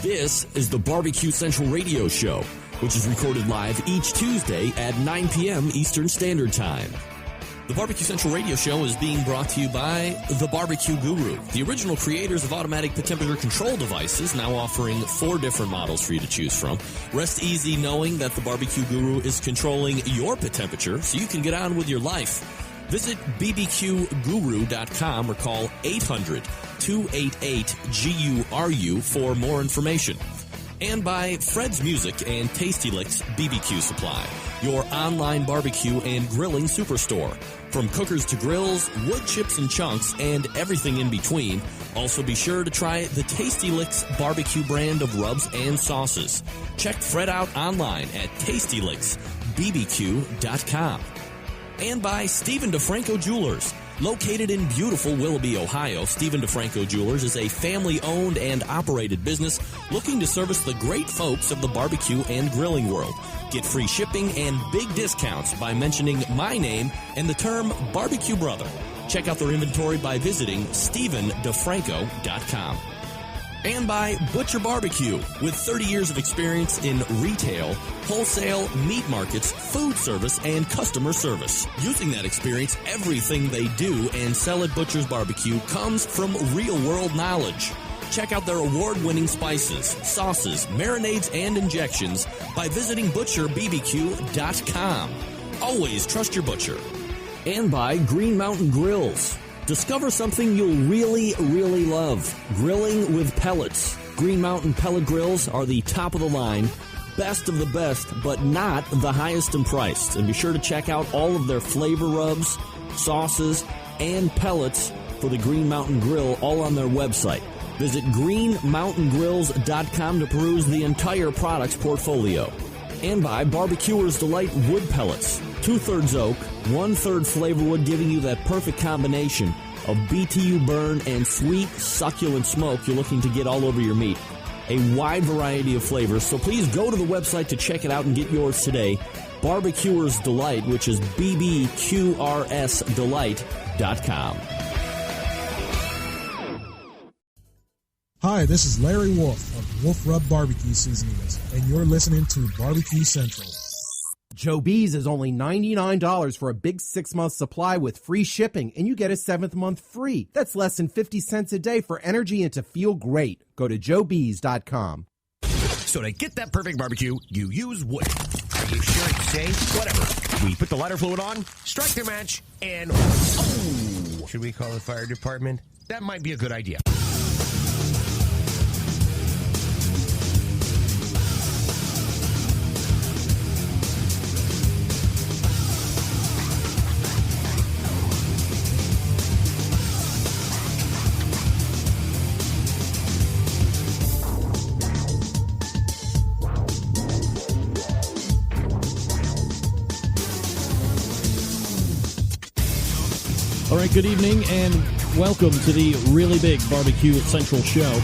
This is the Barbecue Central Radio Show, which is recorded live each Tuesday at 9 p.m. Eastern Standard Time. The Barbecue Central Radio Show is being brought to you by The Barbecue Guru, the original creators of automatic temperature control devices, now offering 4 different models for you to choose from. Rest easy knowing that The Barbecue Guru is controlling your pit temperature so you can get on with your life. Visit bbqguru.com or call 800-288-GURU for more information. And by Fred's Music and Tasty Licks BBQ Supply, your online barbecue and grilling superstore. From cookers to grills, wood chips and chunks, and everything in between. Also be sure to try the Tasty Licks barbecue brand of rubs and sauces. Check Fred out online at tastylicksbbq.com. And by Stephen DeFranco Jewelers. Located in beautiful Willoughby, Ohio, Stephen DeFranco Jewelers is a family-owned and operated business looking to service the great folks of the barbecue and grilling world. Get free shipping and big discounts by mentioning my name and the term Barbecue Brother. Check out their inventory by visiting StephenDeFranco.com. And by Butcher Barbecue, with 30 years of experience in retail, wholesale, meat markets, food service, and customer service. Using that experience, everything they do and sell at Butcher's Barbecue comes from real-world knowledge. Check out their award-winning spices, sauces, marinades, and injections by visiting ButcherBBQ.com. Always trust your butcher. And by Green Mountain Grills. Discover something you'll really, really love. Grilling with pellets. Green Mountain pellet grills are the top of the line, best of the best, but not the highest in price. And be sure to check out all of their flavor rubs, sauces, and pellets for the Green Mountain Grill, all on their website. Visit greenmountaingrills.com to peruse the entire products portfolio. And by Barbecuer's Delight Wood Pellets. 2/3 oak, 1/3 flavor wood, giving you that perfect combination of BTU burn and sweet, succulent smoke you're looking to get all over your meat. A wide variety of flavors, so please go to the website to check it out and get yours today. Barbecuer's Delight, which is bbqrsdelight.com. Hi, this is Larry Wolf of Wolf Rub Barbecue Seasonings, and you're listening to Barbecue Central. Joe B's is only $99 for a big 6-month supply with free shipping, and you get a 7th month free. That's less than 50 cents a day for energy and to feel great. Go to joebees.com. So to get that perfect barbecue, you use wood. Are you sure it's safe? Whatever. We put the lighter fluid on, strike the match, and oh! Should we call the fire department? That might be a good idea. All right, good evening, and welcome to the really big Barbecue Central show.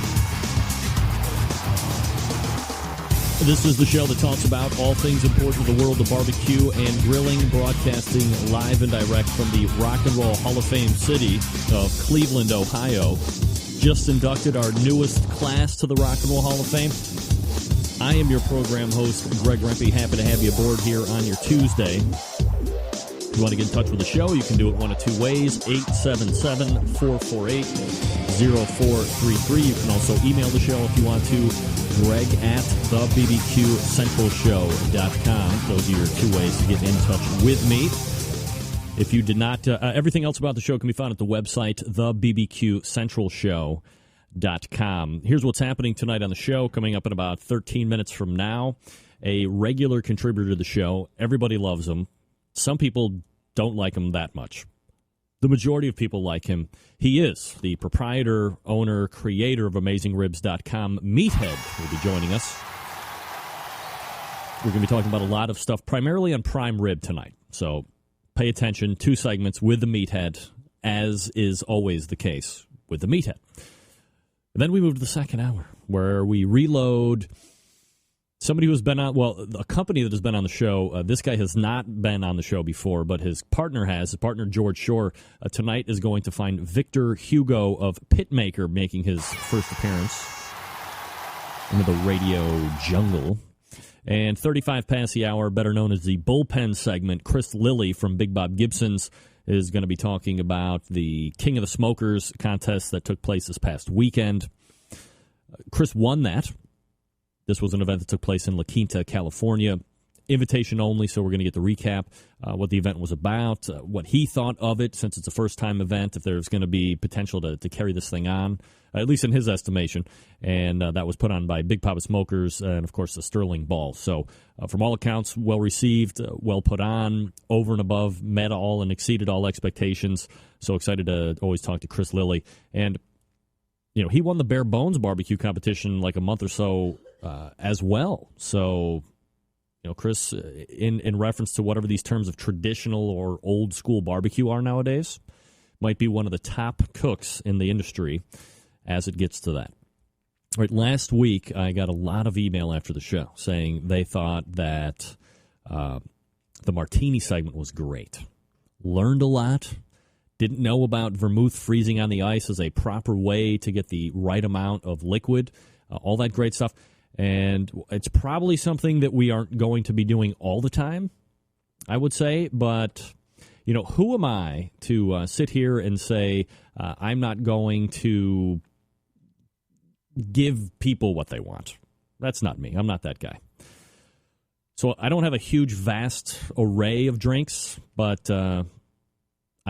This is the show that talks about all things important to the world of barbecue and grilling, broadcasting live and direct from the Rock and Roll Hall of Fame city of Cleveland, Ohio. Just inducted our newest class to the Rock and Roll Hall of Fame. I am your program host, Greg Rempe. Happy to have you aboard here on your Tuesday. If you want to get in touch with the show, you can do it one of two ways, 877-448-0433. You can also email the show if you want to, Greg at thebbqcentralshow.com. Those are your two ways to get in touch with me. If you did not, everything else about the show can be found at the website, thebbqcentralshow.com. Here's what's happening tonight on the show, coming up in about 13 minutes from now. A regular contributor to the show. Everybody loves him. Some people don't like him that much. The majority of people like him. He is the proprietor, owner, creator of AmazingRibs.com. Meathead will be joining us. We're going to be talking about a lot of stuff, primarily on prime rib tonight. So pay attention. 2 segments with the Meathead, as is always the case with the Meathead. And then we move to the second hour, where we reload somebody who's been on, well, a company that has been on the show. This guy has not been on the show before, but his partner has. His partner, George Shore, tonight is going to find Victor Hugo of Pitmaker making his first appearance. into the radio jungle. And 35 past the hour, better known as the bullpen segment, Chris Lilly from Big Bob Gibson's is going to be talking about the King of the Smokers contest that took place this past weekend. Chris won that. This was an event that took place in La Quinta, California. Invitation only, so we're going to get the recap, what the event was about, what he thought of it, since it's a first-time event, if there's going to be potential to carry this thing on, at least in his estimation. And that was put on by Big Papa Smokers and, of course, the Sterling Ball. So, from all accounts, well-received, well put on, over and above, met all and exceeded all expectations. So excited to always talk to Chris Lilly. And, you know, he won the Bare Bones barbecue competition like a month or so as well. So, you know, Chris, in reference to whatever these terms of traditional or old school barbecue are nowadays, might be one of the top cooks in the industry as it gets to that. All right, last week, I got a lot of email after the show saying they thought that the martini segment was great. Learned a lot. Didn't know about vermouth freezing on the ice as a proper way to get the right amount of liquid. All that great stuff. And it's probably something that we aren't going to be doing all the time, I would say. But, you know, who am I to sit here and say I'm not going to give people what they want? That's not me. I'm not that guy. So I don't have a huge, vast array of drinks, but I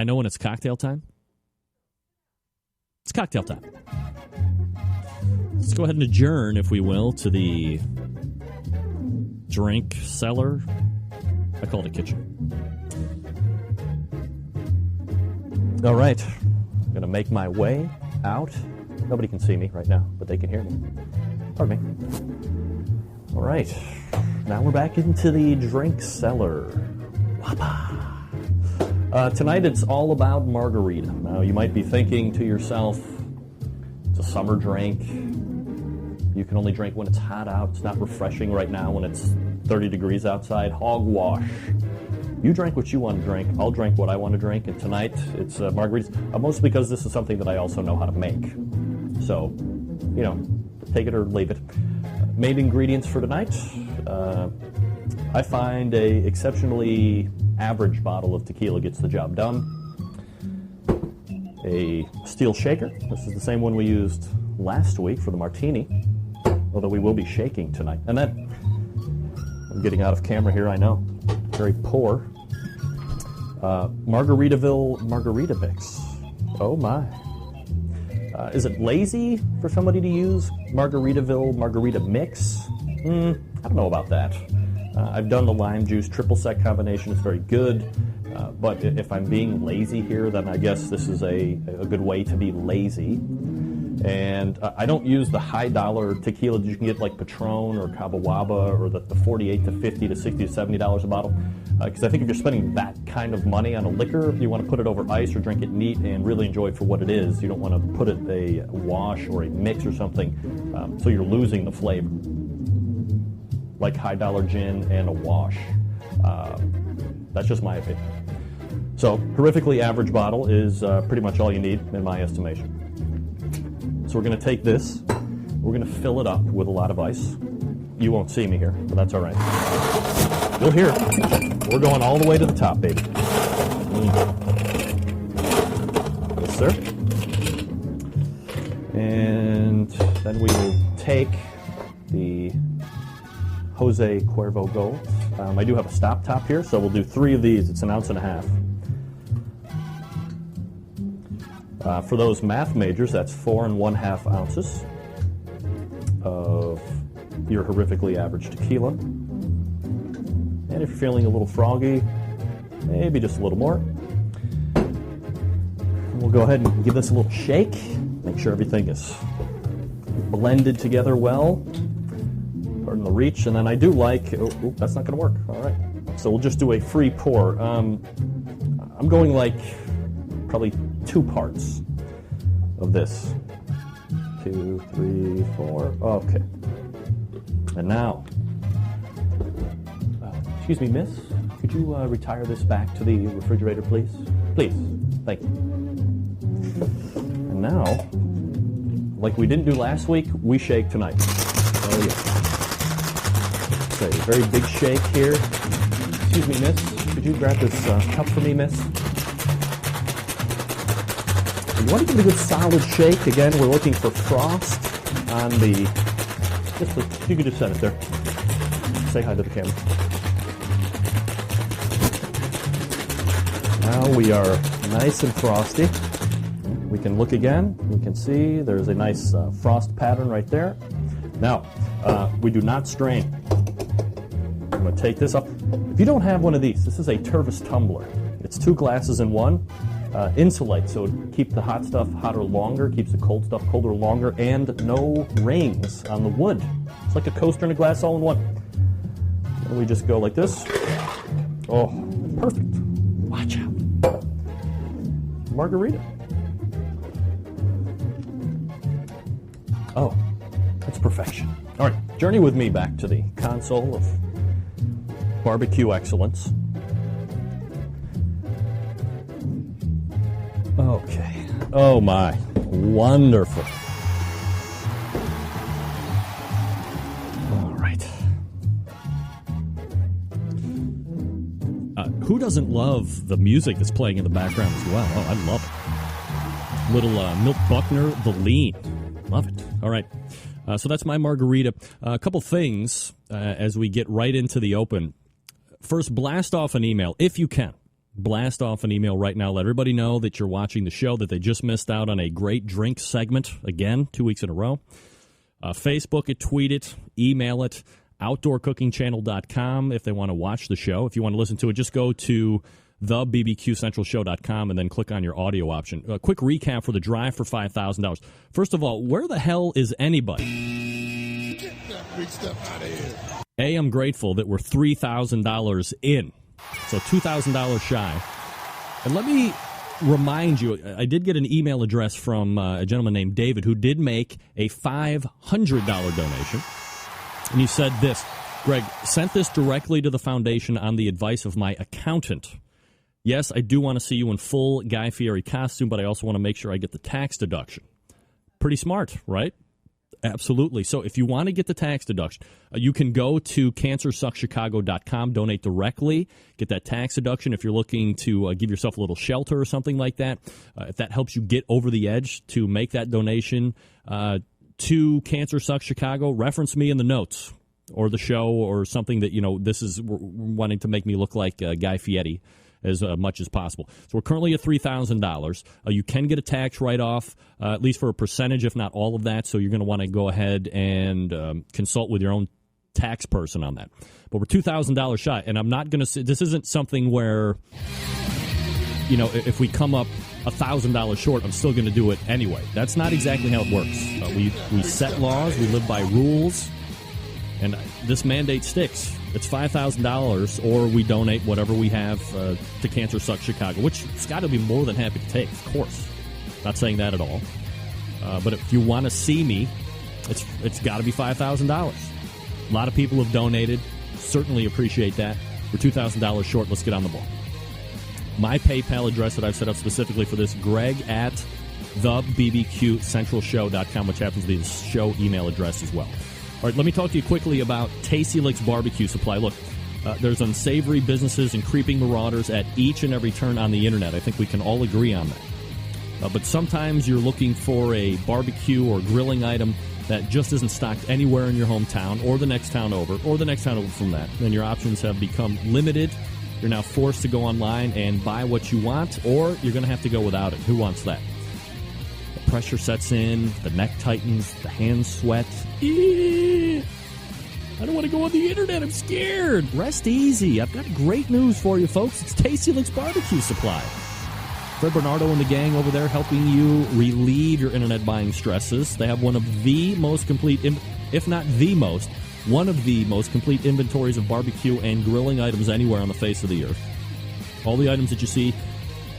know when it's cocktail time. It's cocktail time. Let's go ahead and adjourn, if we will, to the drink cellar. I call it a kitchen. All right. I'm going to make my way out. Nobody can see me right now, but they can hear me. Pardon me. All right. Now we're back into the drink cellar. Tonight it's all about margarita. Now you might be thinking to yourself, it's a summer drink. You can only drink when it's hot out. It's not refreshing right now when it's 30 degrees outside. Hogwash. You drink what you want to drink. I'll drink what I want to drink. And tonight it's margaritas. Mostly because this is something that I also know how to make. So, you know, take it or leave it. Main ingredients for tonight. I find a exceptionally average bottle of tequila gets the job done. A steel shaker. This is the same one we used last week for the martini, although we will be shaking tonight. And that, I'm getting out of camera here, I know. Very poor. Margaritaville Margarita Mix. Oh my. Is it lazy for somebody to use Margaritaville Margarita Mix? I don't know about that. I've done the lime juice triple sec combination. It's very good. But if I'm being lazy here, then I guess this is a good way to be lazy. And I don't use the high dollar tequila that you can get like Patron or Cabo Wabo or the $48 to $50 to $60 to $70 a bottle. Because I think if you're spending that kind of money on a liquor, you want to put it over ice or drink it neat and really enjoy it for what it is. You don't want to put it a wash or a mix or something, so you're losing the flavor. Like high dollar gin and a wash. That's just my opinion. So, horrifically average bottle is pretty much all you need in my estimation. So we're going to take this, we're going to fill it up with a lot of ice. You won't see me here, but that's all right. You'll hear it. We're going all the way to the top, baby. Yes, sir. And then we will take the Jose Cuervo Gold. I do have a stop top here, so we'll do 3 of these. It's 1.5 ounces. For those math majors, that's 4.5 ounces of your horrifically average tequila. And if you're feeling a little froggy, maybe just a little more. We'll go ahead and give this a little shake. Make sure everything is blended together well. Pardon the reach. And then I do like... Oh, that's not going to work. All right. So we'll just do a free pour. I'm going like probably 2 parts of this. 2, 3, 4. Okay. And now, excuse me, miss, could you retire this back to the refrigerator, please? Please. Thank you. And now, like we didn't do last week, we shake tonight. tell you. It's a very big shake here. Excuse me, miss. Could you grab this cup for me, miss? You want to give it a good solid shake. Again, we're looking for frost on the... you could just set it there. Say hi to the camera. Now we are nice and frosty. We can look again. We can see there's a nice frost pattern right there. Now, we do not strain. I'm going to take this up. If you don't have one of these, this is a Tervis tumbler. It's 2 glasses in one. Insulate, so keep the hot stuff hotter longer, keeps the cold stuff colder longer, and no rings on the wood. It's like a coaster and a glass all in one. And we just go like this. Oh, perfect. Watch out. Margarita. Oh, that's perfection. All right, journey with me back to the console of barbecue excellence. Okay. Oh, my. Wonderful. All right. Who doesn't love the music that's playing in the background as well? Oh, I love it. Little Milt Buckner, The Lean. Love it. All right. So that's my margarita. A couple things as we get right into the open. First, blast off an email, if you can. Blast off an email right now. Let everybody know that you're watching the show, that they just missed out on a great drink segment, again, 2 weeks in a row. Facebook it, tweet it, email it, outdoorcookingchannel.com if they want to watch the show. If you want to listen to it, just go to thebbqcentralshow.com and then click on your audio option. A quick recap for the drive for $5,000. First of all, where the hell is anybody? Get that big stuff out of here. A, I'm grateful that we're $3,000 in. So $2,000 shy. And let me remind you, I did get an email address from a gentleman named David who did make a $500 donation. And he said this, Greg, sent this directly to the foundation on the advice of my accountant. Yes, I do want to see you in full Guy Fieri costume, but I also want to make sure I get the tax deduction. Pretty smart, right? Absolutely. So if you want to get the tax deduction, you can go to cancersuckchicago.com, donate directly, get that tax deduction if you're looking to give yourself a little shelter or something like that. If that helps you get over the edge to make that donation to Cancer Sucks Chicago, reference me in the notes or the show or something that, you know, this is wanting to make me look like Guy Fieri as much as possible. So we're currently at $3,000. You can get a tax write-off, at least for a percentage, if not all of that. So you're going to want to go ahead and consult with your own tax person on that. But we're $2,000 shy, and I'm not going to say this isn't something where, you know, if we come up $1,000 short, I'm still going to do it anyway. That's not exactly how it works. We set laws, we live by rules, and this mandate sticks. It's $5,000, or we donate whatever we have to Cancer Sucks Chicago, which Scott will be more than happy to take, of course. Not saying that at all. But if you want to see me, it's got to be $5,000. A lot of people have donated. Certainly appreciate that. We're $2,000 short. Let's get on the ball. My PayPal address that I've set up specifically for this, Greg at thebbqcentralshow.com, which happens to be the show email address as well. All right, let me talk to you quickly about Tasty Licks Barbecue Supply. Look, there's unsavory businesses and creeping marauders at each and every turn on the internet. I think we can all agree on that. But sometimes you're looking for a barbecue or grilling item that just isn't stocked anywhere in your hometown or the next town over or the next town over from that. And your options have become limited. You're now forced to go online and buy what you want, or you're going to have to go without it. Who wants that? The pressure sets in, the neck tightens, the hands sweat. I don't want to go on the internet. I'm scared. Rest easy. I've got great news for you, folks. It's Tasty Licks Barbecue Supply. Fred Bernardo and the gang over there helping you relieve your internet buying stresses. They have one of the most complete, if not the most, one of the most complete inventories of barbecue and grilling items anywhere on the face of the earth. All the items that you see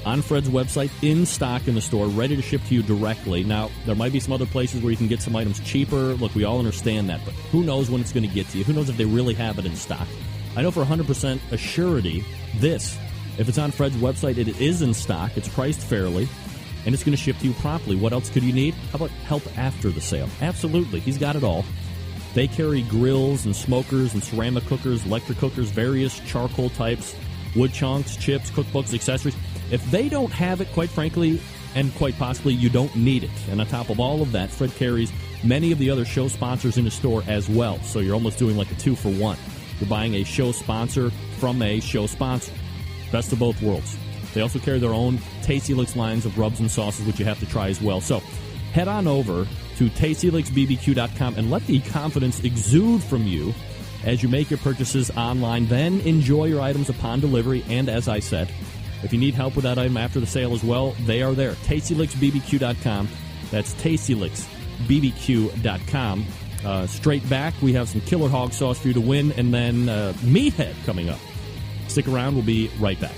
on Fred's website, in stock in the store, ready to ship to you directly. Now, there might be some other places where you can get some items cheaper. Look, we all understand that, but who knows when it's going to get to you? Who knows if they really have it in stock? I know for 100% assurity, if it's on Fred's website, it is in stock, it's priced fairly, and it's going to ship to you promptly. What else could you need? How about help after the sale? Absolutely. He's got it all. They carry grills and smokers and ceramic cookers, electric cookers, various charcoal types, wood chunks, chips, cookbooks, accessories. If they don't have it, quite frankly, and quite possibly you don't need it. And on top of all of that, Fred carries many of the other show sponsors in the store as well. So you're almost doing like a 2-for-1. You're buying a show sponsor from a show sponsor. Best of both worlds. They also carry their own Tasty Licks lines of rubs and sauces, which you have to try as well. So head on over to tastylicksbbq.com and let the confidence exude from you as you make your purchases online. Then enjoy your items upon delivery. And as I said, if you need help with that item after the sale as well, they are there. tastylicksbbq.com. That's tastylicksbbq.com. Straight back, we have some Killer Hog sauce for you to win, and then Meathead coming up. Stick around. We'll be right back.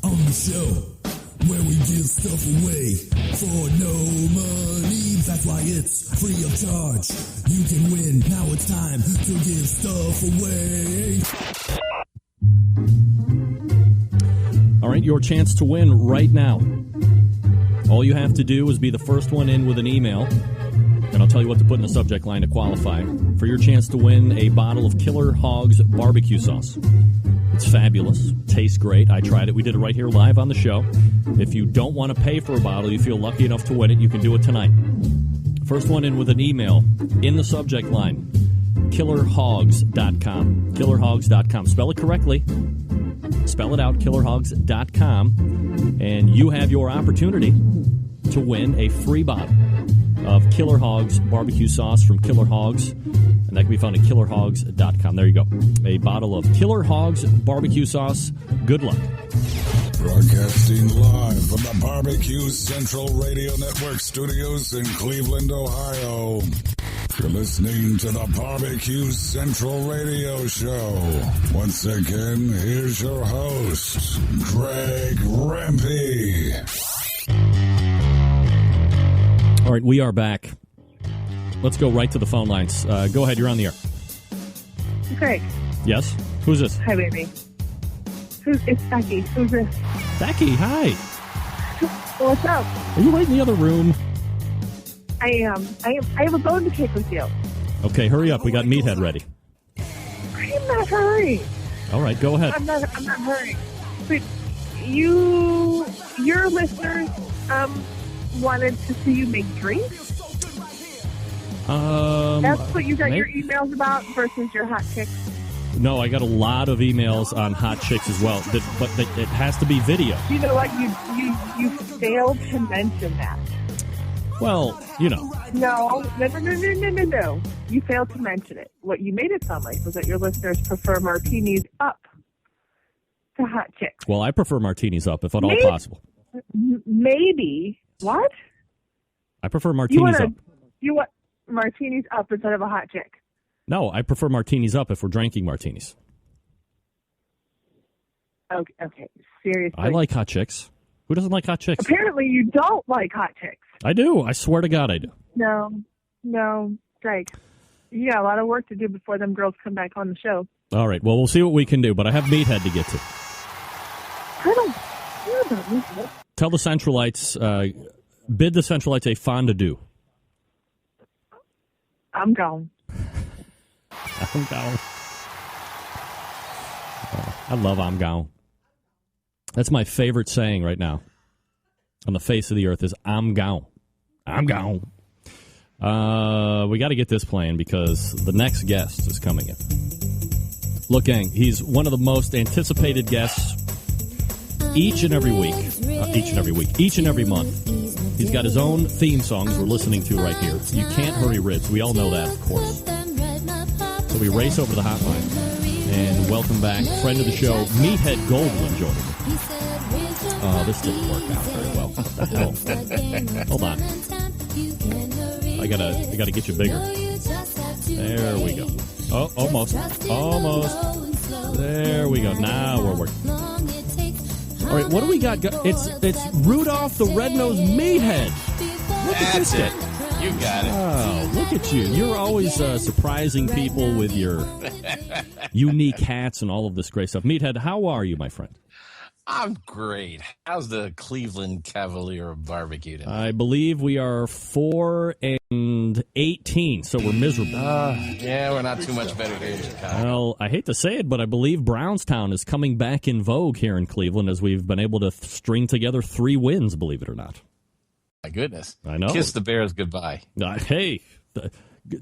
On the show where we give stuff away for no money. That's why it's free of charge. You can win. Now it's time to give stuff away. All right, your chance to win right now. All you have to do is be the first one in with an email, and I'll tell you what to put in the subject line to qualify for your chance to win a bottle of Killer Hog's barbecue sauce. It's fabulous. Tastes great. I tried it. We did it right here live on the show. If you don't want to pay for a bottle, you feel lucky enough to win it, you can do it tonight. First one in with an email in the subject line, killerhogs.com. Killerhogs.com. Spell it correctly. Spell it out, killerhogs.com. And you have your opportunity to win a free bottle of Killer Hog's barbecue sauce from Killer Hog's. And that can be found at killerhogs.com. There you go. A bottle of Killer Hog's barbecue sauce. Good luck. Broadcasting live from the Barbecue Central Radio Network studios in Cleveland, Ohio. You're listening to the Barbecue Central Radio Show. Once again, here's your host, Greg Rempe. All right, we are back. Let's go right to the phone lines. Go ahead, you're on the air. Greg. Yes? Who's this? Hi, baby. It's Becky. Who's this? Becky, hi. What's up? Are you right in the other room? I am. I have a bone to pick with you. Okay, hurry up. We got Meathead ready. I'm not hurrying. All right, go ahead. I'm not hurrying. But your listeners wanted to see you make drinks? That's what you got your emails about versus your hot chicks? No, I got a lot of emails on hot chicks as well, but it has to be video. You know what? You failed to mention that. Well, you know. No. You failed to mention it. What you made it sound like was that your listeners prefer martinis up to hot chicks. Well, I prefer martinis up, if at all possible. Maybe. What? I prefer martinis up. You want martinis up instead of a hot chick? No, I prefer martinis up if we're drinking martinis. Okay. Seriously. I like hot chicks. Who doesn't like hot chicks? Apparently you don't like hot chicks. I do. I swear to God I do. No, Greg. You got a lot of work to do before them girls come back on the show. All right. Well, we'll see what we can do, but I have Meathead to get to. I don't care about Meathead. Tell the Centralites, bid the Centralites a fondue. I'm gone. I'm gone. I love I'm gone. That's my favorite saying right now on the face of the earth is I'm gone. I'm gone. We got to get this playing because the next guest is coming in. Look, gang, he's one of the most anticipated guests each and every month. He's got his own theme songs we're listening to right here. You Can't Hurry Ribs. We all know that, of course. So we race over to the hotline and welcome back friend of the show, Meathead Goldwyn, joining me. This didn't work out very well. What the hell? Hold on. I gotta get you bigger. There we go. Oh, almost. There we go. go. Now we're working. All right, what do we got? It's Rudolph the Red-Nosed Meathead. Look at this guy. You got it. Oh, look at you. You're always surprising people with your unique hats and all of this great stuff. Meathead, how are you, my friend? I'm great. How's the Cleveland Cavalier barbecue tonight? I believe we are 4-18, so we're miserable. Yeah, we're not too much better here in Chicago. Well, I hate to say it, but I believe Brownstown is coming back in vogue here in Cleveland as we've been able to string together 3 wins, believe it or not. My goodness. I know. Kiss the Bears goodbye. Hey, the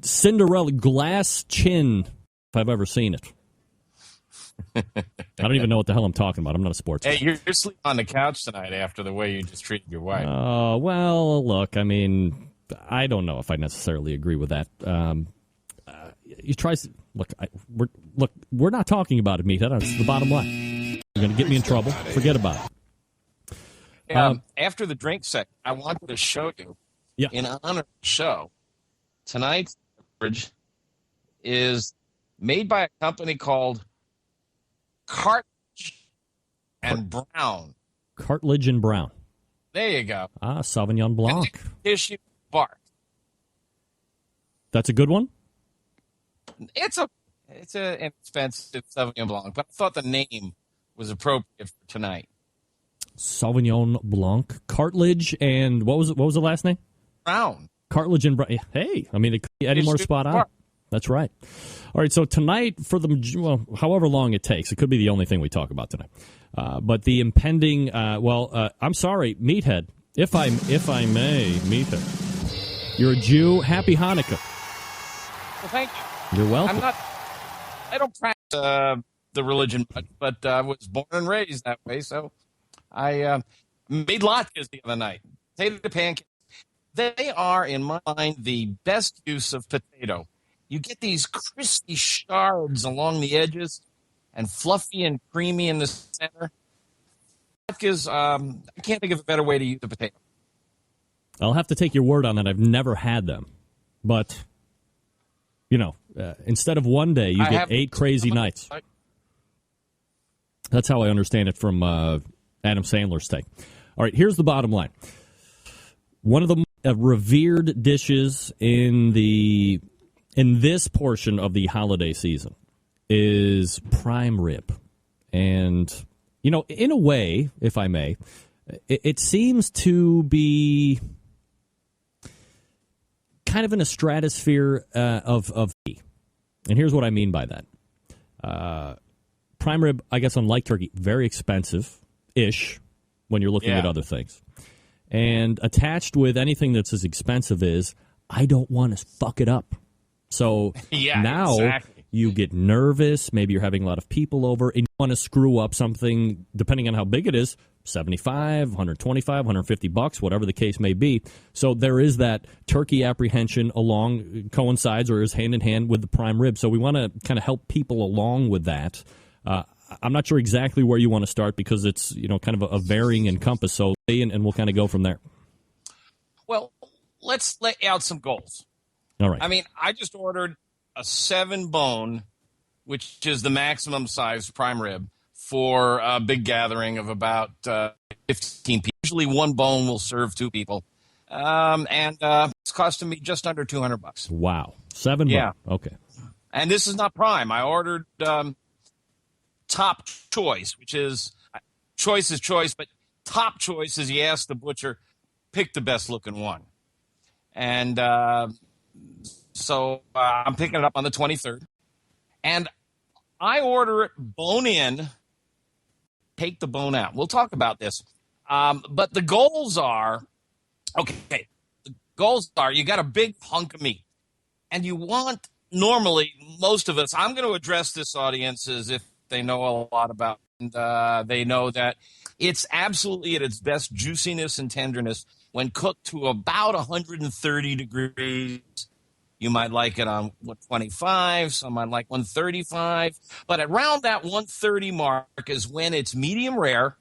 Cinderella glass chin, if I've ever seen it. I don't even know what the hell I'm talking about. I'm not a sports Hey, fan. you're sleeping on the couch tonight after the way you just treated your wife. Oh, well, look, I mean, I don't know if I necessarily agree with that. You try. We're not talking about it, Meathead. That's the bottom line. You're going to get me in trouble. Forget about it. After the drink set, I wanted to show you, Yeah. in honor of the show, tonight's beverage is made by a company called Cartledge and Brown. Cartledge and Brown. There you go. Sauvignon Blanc. Tissue bark. That's a good one? It's an inexpensive Sauvignon Blanc, but I thought the name was appropriate for tonight. Sauvignon Blanc, Cartledge, and what was the last name? Brown. Cartledge and Brown. Hey, I mean, it could be any more spot on. That's right. All right, so tonight, however long it takes, it could be the only thing we talk about tonight. But the impending, I'm sorry, Meathead, if I may, Meathead, you're a Jew. Happy Hanukkah. Well, thank you. You're welcome. I don't practice the religion much, but I was born and raised that way, so I made latkes the other night. Potato pancakes. They are, in my mind, the best use of potato. You get these crispy shards along the edges and fluffy and creamy in the center. Latkes, I can't think of a better way to use a potato. I'll have to take your word on that. I've never had them. But, instead of one day, you get 8 crazy nights. That's how I understand it from Adam Sandler's take. All right, here's the bottom line. One of the revered dishes in this portion of the holiday season is prime rib. And, in a way, if I may, it seems to be kind of in a stratosphere of meat. And here's what I mean by that. Prime rib, I guess, unlike turkey, very expensive-ish when you're looking at other things. And attached with anything that's as expensive is, I don't want to fuck it up. So now you get nervous. Maybe you're having a lot of people over, and you want to screw up something, depending on how big it is, $75, $125, $150, whatever the case may be. So there is that turkey apprehension coincides or is hand in hand with the prime rib. So we want to kind of help people along with that. I'm not sure exactly where you want to start because it's kind of a varying encompass. So and we'll kind of go from there. Well, let's lay out some goals. All right. I mean, I just ordered a 7-bone, which is the maximum size prime rib for a big gathering of about 15 people. Usually 1 bone will serve 2 people. And it's costing me just under $200. Wow. 7 bone. Okay. And this is not prime. I ordered top choice, which is choice, but top choice is you ask the butcher, pick the best looking one. And so I'm picking it up on the 23rd. And I order it bone in, take the bone out. We'll talk about this. But the goals are, you got a big hunk of meat. And you want, normally, most of us, I'm going to address this audience as if they know a lot about it. And they know that it's absolutely at its best juiciness and tenderness when cooked to about 130 degrees. You might like it on 125, some might like 135. But around that 130 mark is when it's medium rare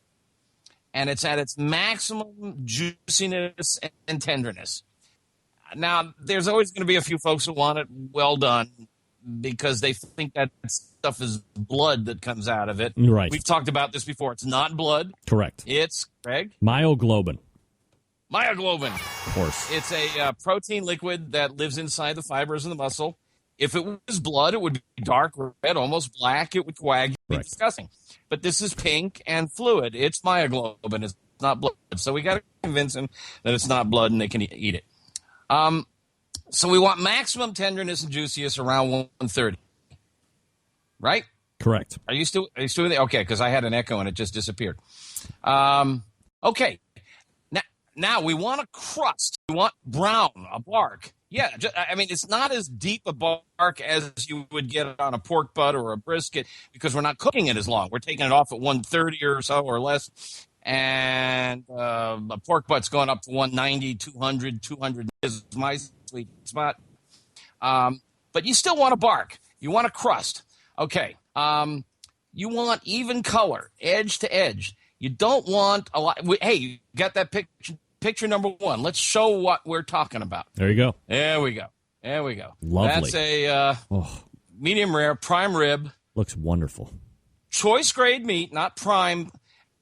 and it's at its maximum juiciness and tenderness. Now, there's always going to be a few folks who want it well done, because they think that stuff is blood that comes out of it. Right. We've talked about this before. It's not blood. Correct. It's, Greg? Myoglobin. Myoglobin. Of course. It's a protein liquid that lives inside the fibers of the muscle. If it was blood, it would be dark red, almost black. It would coagulate. Right. Disgusting. But this is pink and fluid. It's myoglobin. It's not blood. So we got to convince them that it's not blood and they can eat it. So we want maximum tenderness and juiciness around 130. Right? Correct. Are you still with it? Okay, because I had an echo and it just disappeared. Okay. Now we want a crust. We want brown, a bark. Yeah, I mean, it's not as deep a bark as you would get on a pork butt or a brisket because we're not cooking it as long. We're taking it off at 130 or so or less. And a pork butt's going up to 190, 200 is my sweet spot. But you still want a bark. You want a crust. Okay. You want even color, edge to edge. You don't want a lot. Hey, you got that picture number one. Let's show what we're talking about. There you go. There we go. Lovely. That's a medium rare prime rib. Looks wonderful. Choice grade meat, not prime.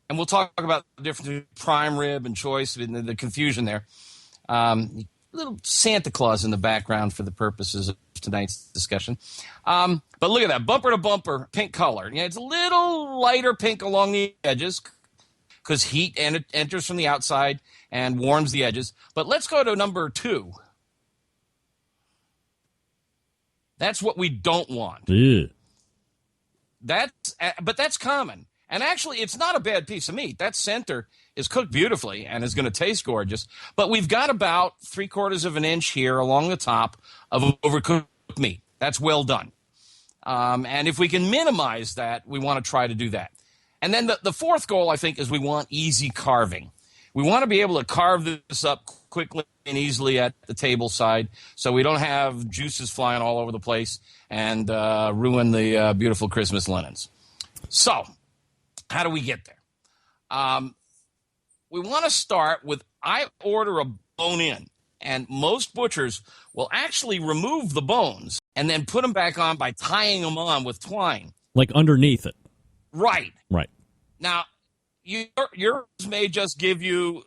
And we'll talk about the difference between prime rib and choice and the confusion there. Little Santa Claus in the background for the purposes of tonight's discussion. But look at that, bumper to bumper, pink color. Yeah, it's a little lighter pink along the edges because heat enters from the outside and warms the edges. But let's go to number 2. That's what we don't want. Ew. But that's common. And actually, it's not a bad piece of meat. That center is cooked beautifully and is going to taste gorgeous. But we've got about 3/4 of an inch here along the top of overcooked meat. That's well done. And if we can minimize that, we want to try to do that. And then the fourth goal, I think, is we want easy carving. We want to be able to carve this up quickly and easily at the table side so we don't have juices flying all over the place and ruin the beautiful Christmas linens. So how do we get there? We want to start with, I order a bone-in, and most butchers will actually remove the bones and then put them back on by tying them on with twine. Like underneath it. Right. Right. Now, yours may just give you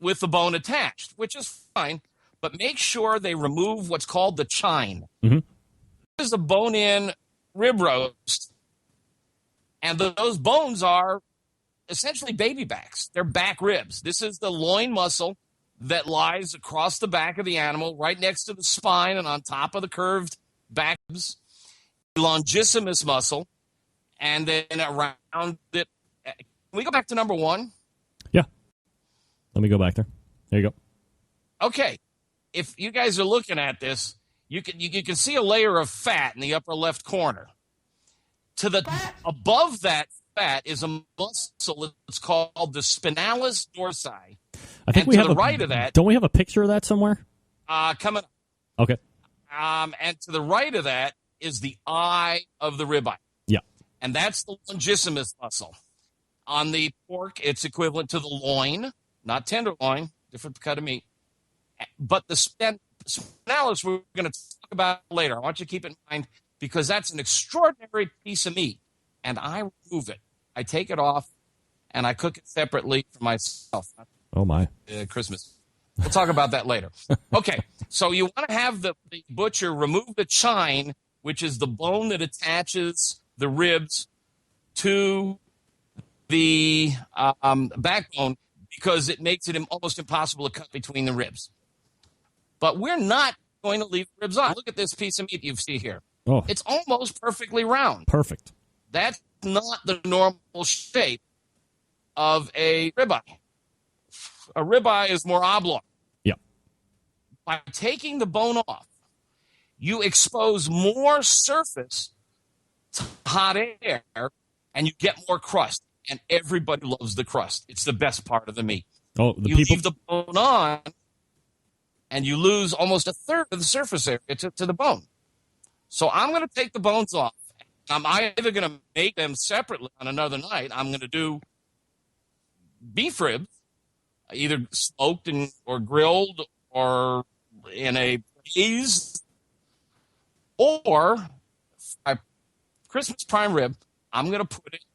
with the bone attached, which is fine, but make sure they remove what's called the chine. Mm-hmm. This is a bone-in rib roast, and those bones are essentially baby backs. They're back ribs. This is the loin muscle that lies across the back of the animal, right next to the spine and on top of the curved back ribs. Longissimus muscle, and then around it. Can we go back to number 1? Yeah. Let me go back there. There you go. Okay. If you guys are looking at this, you can see a layer of fat in the upper left corner. Above that fat is a muscle that's called the spinalis dorsi. I think we have the right of that. Don't we have a picture of that somewhere? Coming up. Okay. And to the right of that is the eye of the ribeye. Yeah. And that's the longissimus muscle. On the pork, it's equivalent to the loin, not tenderloin, different cut of meat. But the spinalis we're going to talk about later. I want you to keep it in mind because that's an extraordinary piece of meat. And I remove it. I take it off, and I cook it separately for myself. Oh, my. Christmas. We'll talk about that later. Okay, so you want to have the butcher remove the chine, which is the bone that attaches the ribs to the backbone, because it makes it almost impossible to cut between the ribs. But we're not going to leave the ribs on. Look at this piece of meat you see here. Oh. It's almost perfectly round. Perfect. That's not the normal shape of a ribeye. A ribeye is more oblong. Yeah. By taking the bone off, you expose more surface to hot air, and you get more crust. And everybody loves the crust. It's the best part of the meat. Oh, leave the bone on, and you lose almost a third of the surface area to the bone. So I'm going to take the bones off. I'm either going to make them separately on another night. I'm going to do beef ribs, either smoked or grilled or in a braise, Or a Christmas prime rib, I'm going to put it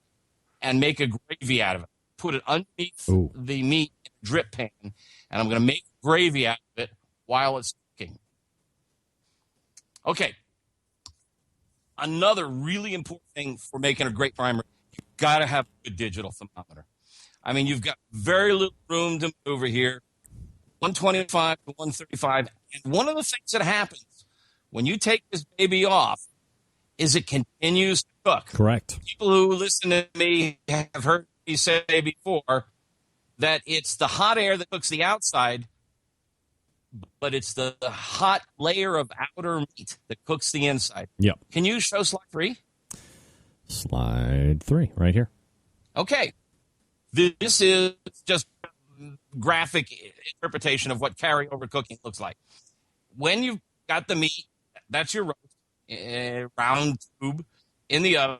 and make a gravy out of it. Put it underneath the meat in a drip pan, and I'm going to make gravy out of it while it's cooking. Okay. Another really important thing for making a great prime rib, you've got to have a good digital thermometer. I mean, you've got very little room to maneuver here, 125 to 135. And one of the things that happens when you take this baby off is it continues to cook. Correct. People who listen to me have heard me say before that it's the hot air that cooks the outside, but it's the hot layer of outer meat that cooks the inside. Yep. Can you show slide 3? Slide 3, right here. Okay. This is just graphic interpretation of what carryover cooking looks like. When you've got the meat, that's your roast, round tube in the oven.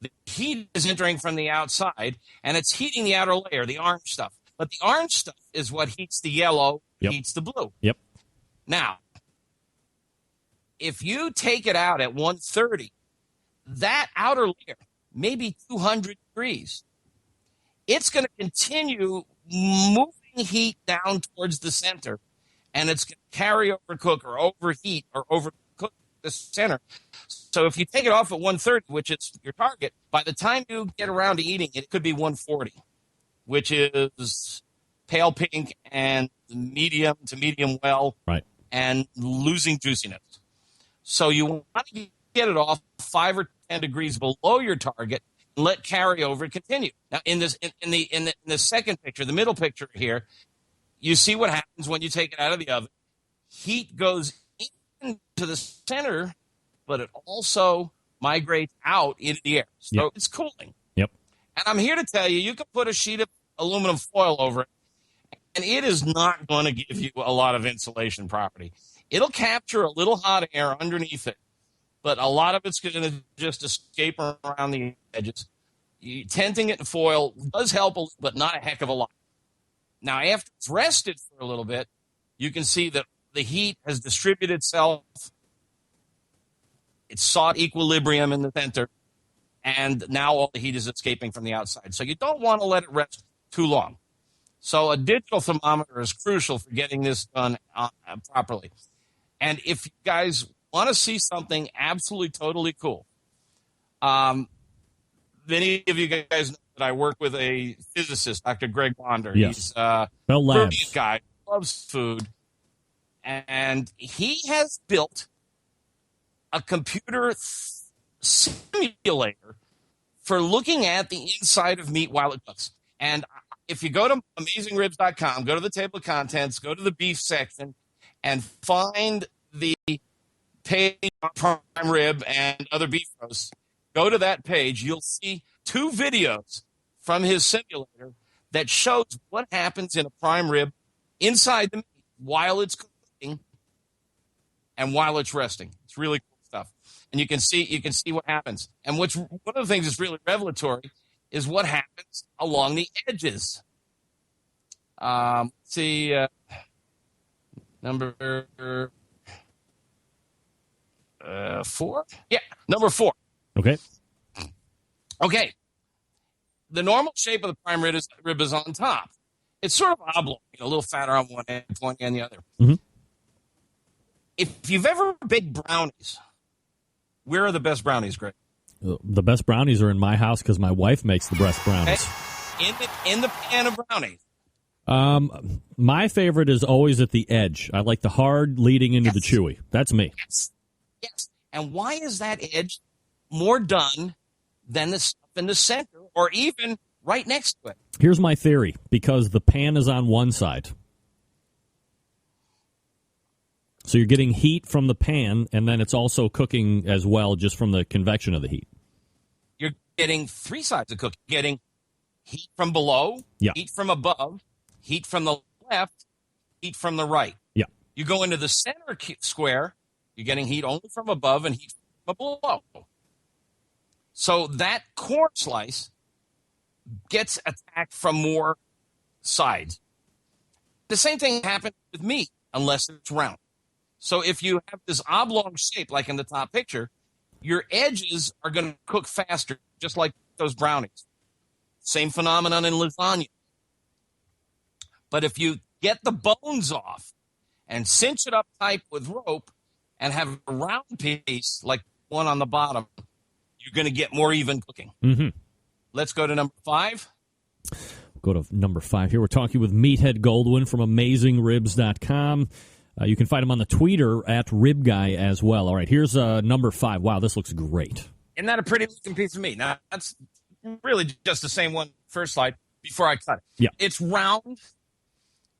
The heat is entering from the outside, and it's heating the outer layer, the orange stuff. But the orange stuff is what heats the yellow, heats the blue. Yep. Now, if you take it out at 130, that outer layer, maybe 200 degrees, it's going to continue moving heat down towards the center, and it's going to carry over cook or overheat or overcook the center. So if you take it off at 130, which is your target, by the time you get around to eating it, it could be 140, which is pale pink and medium to medium well, right, and losing juiciness. So you want to get it off 5 or 10 degrees below your target and let carryover continue. Now, in the second picture, the middle picture here, you see what happens when you take it out of the oven. Heat goes into the center, but it also migrates out into the air. So it's cooling. Yep. And I'm here to tell you, you can put a sheet of aluminum foil over it, and it is not going to give you a lot of insulation property. It'll capture a little hot air underneath it, but a lot of it's going to just escape around the edges. Tenting it in foil does help, but not a heck of a lot. Now, after it's rested for a little bit, you can see that the heat has distributed itself. It's sought equilibrium in the center, and now all the heat is escaping from the outside. So you don't want to let it rest too long. So a digital thermometer is crucial for getting this done properly. And if you guys want to see something absolutely totally cool, many of you guys know that I work with a physicist, Dr. Greg Bonder. Yes. He's a brilliant guy, loves food, and he has built a computer simulator for looking at the inside of meat while it cooks. And if you go to AmazingRibs.com, go to the table of contents, go to the beef section, and find the page on prime rib and other beef roasts, go to that page. You'll see 2 videos from his simulator that shows what happens in a prime rib inside the meat while it's cooking and while it's resting. It's really cool stuff. And you can see what happens. And one of the things that's really revelatory is what happens along the edges. Number 4? Yeah, number 4. Okay. Okay. The normal shape of the prime rib is on top. It's sort of oblong, a little fatter on one end, pointy on the other. Mm-hmm. If you've ever baked brownies, where are the best brownies, Greg? The best brownies are in my house because my wife makes the best brownies. In the pan of brownies. My favorite is always at the edge. I like the hard leading into the chewy. That's me. Yes. And why is that edge more done than the stuff in the center or even right next to it? Here's my theory. Because the pan is on one side. So you're getting heat from the pan, and then it's also cooking as well just from the convection of the heat. You're getting 3 sides of cooking. You're getting heat from below, heat from above, heat from the left, heat from the right. Yeah. You go into the center square, you're getting heat only from above and heat from below. So that corn slice gets attacked from more sides. The same thing happens with meat, unless it's round. So if you have this oblong shape, like in the top picture, your edges are going to cook faster, just like those brownies. Same phenomenon in lasagna. But if you get the bones off and cinch it up tight with rope and have a round piece like one on the bottom, you're going to get more even cooking. Mm-hmm. Let's go to number 5. Go to number 5 here. We're talking with Meathead Goldwyn from AmazingRibs.com. You can find him on the Twitter at RibGuy as well. All right, here's number 5. Wow, this looks great. Isn't that a pretty looking piece of meat? Now, that's really just the same one first slide before I cut it. Yeah. It's round,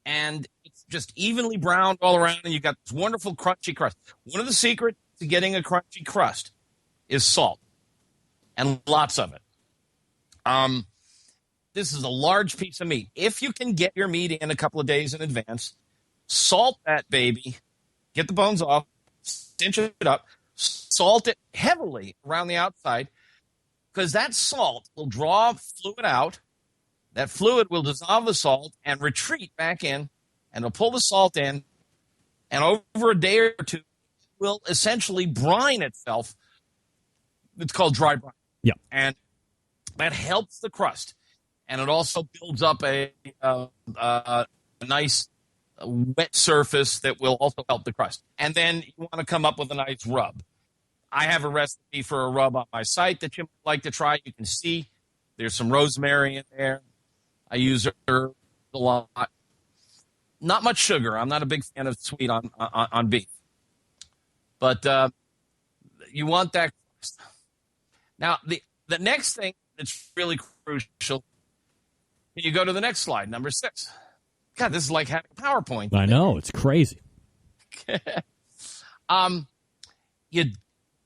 and it's just evenly browned all around, and you've got this wonderful crunchy crust. One of the secrets to getting a crunchy crust is salt, and lots of it. This is a large piece of meat. If you can get your meat in a couple of days in advance, salt that baby, get the bones off, cinch it up, salt it heavily around the outside, because that salt will draw fluid out. That fluid will dissolve the salt and retreat back in, and it'll pull the salt in, and over a day or two, it will essentially brine itself. It's called dry brine. Yeah. And that helps the crust. And it also builds up a nice wet surface that will also help the crust. And then you want to come up with a nice rub. I have a recipe for a rub on my site that you might like to try. You can see there's some rosemary in there. I use herbs a lot. Not much sugar. I'm not a big fan of sweet on beef. But you want that crust. Now, the next thing that's really crucial, you go to the next slide, number 6. God, this is like having a PowerPoint. I know, it's crazy. You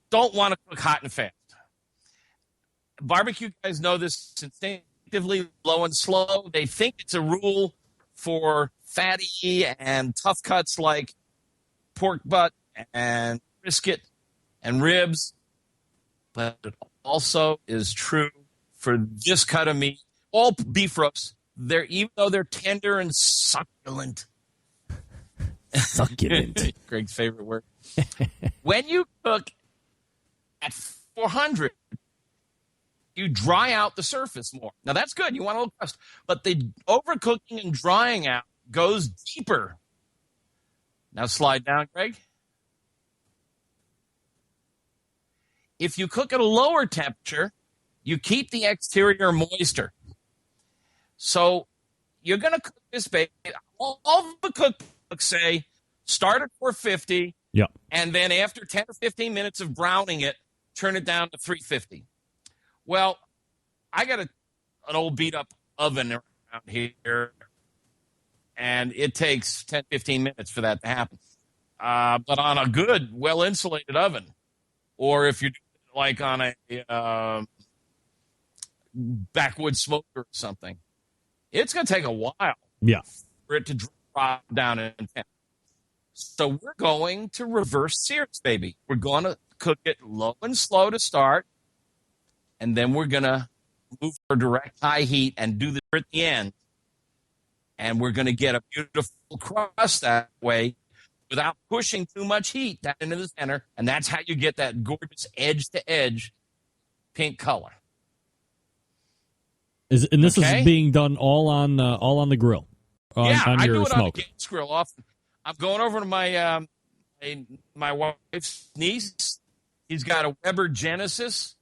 don't want to cook hot and fast. Barbecue guys know this instinctively, low and slow. They think it's a rule for fatty and tough cuts like pork butt and brisket and ribs. But it also is true for this cut of meat. All beef roasts, even though they're tender and succulent. Succulent. Greg's favorite word. When you cook at 400, you dry out the surface more. Now, that's good. You want a little crust. But the overcooking and drying out goes deeper. Now, slide down, Greg. If you cook at a lower temperature, you keep the exterior moister. So you're going to cook this baby. All the cookbooks say start at 450, and then after 10 or 15 minutes of browning it, turn it down to 350. Well, I got an old beat-up oven around here, and it takes 10, 15 minutes for that to happen. But on a good, well-insulated oven, or if you're like on a backwoods smoker or something, it's going to take a while for it to drop down in temp. So we're going to reverse sear this baby. We're going to cook it low and slow to start, and then we're going to move for direct high heat and do this at the end. And we're going to get a beautiful crust that way without pushing too much heat down into the center. And that's how you get that gorgeous edge-to-edge pink color. This is being done all on the grill. On I your do it smoker. on the gas grill often. I'm going over to my my wife's niece. He's got a Weber Genesis,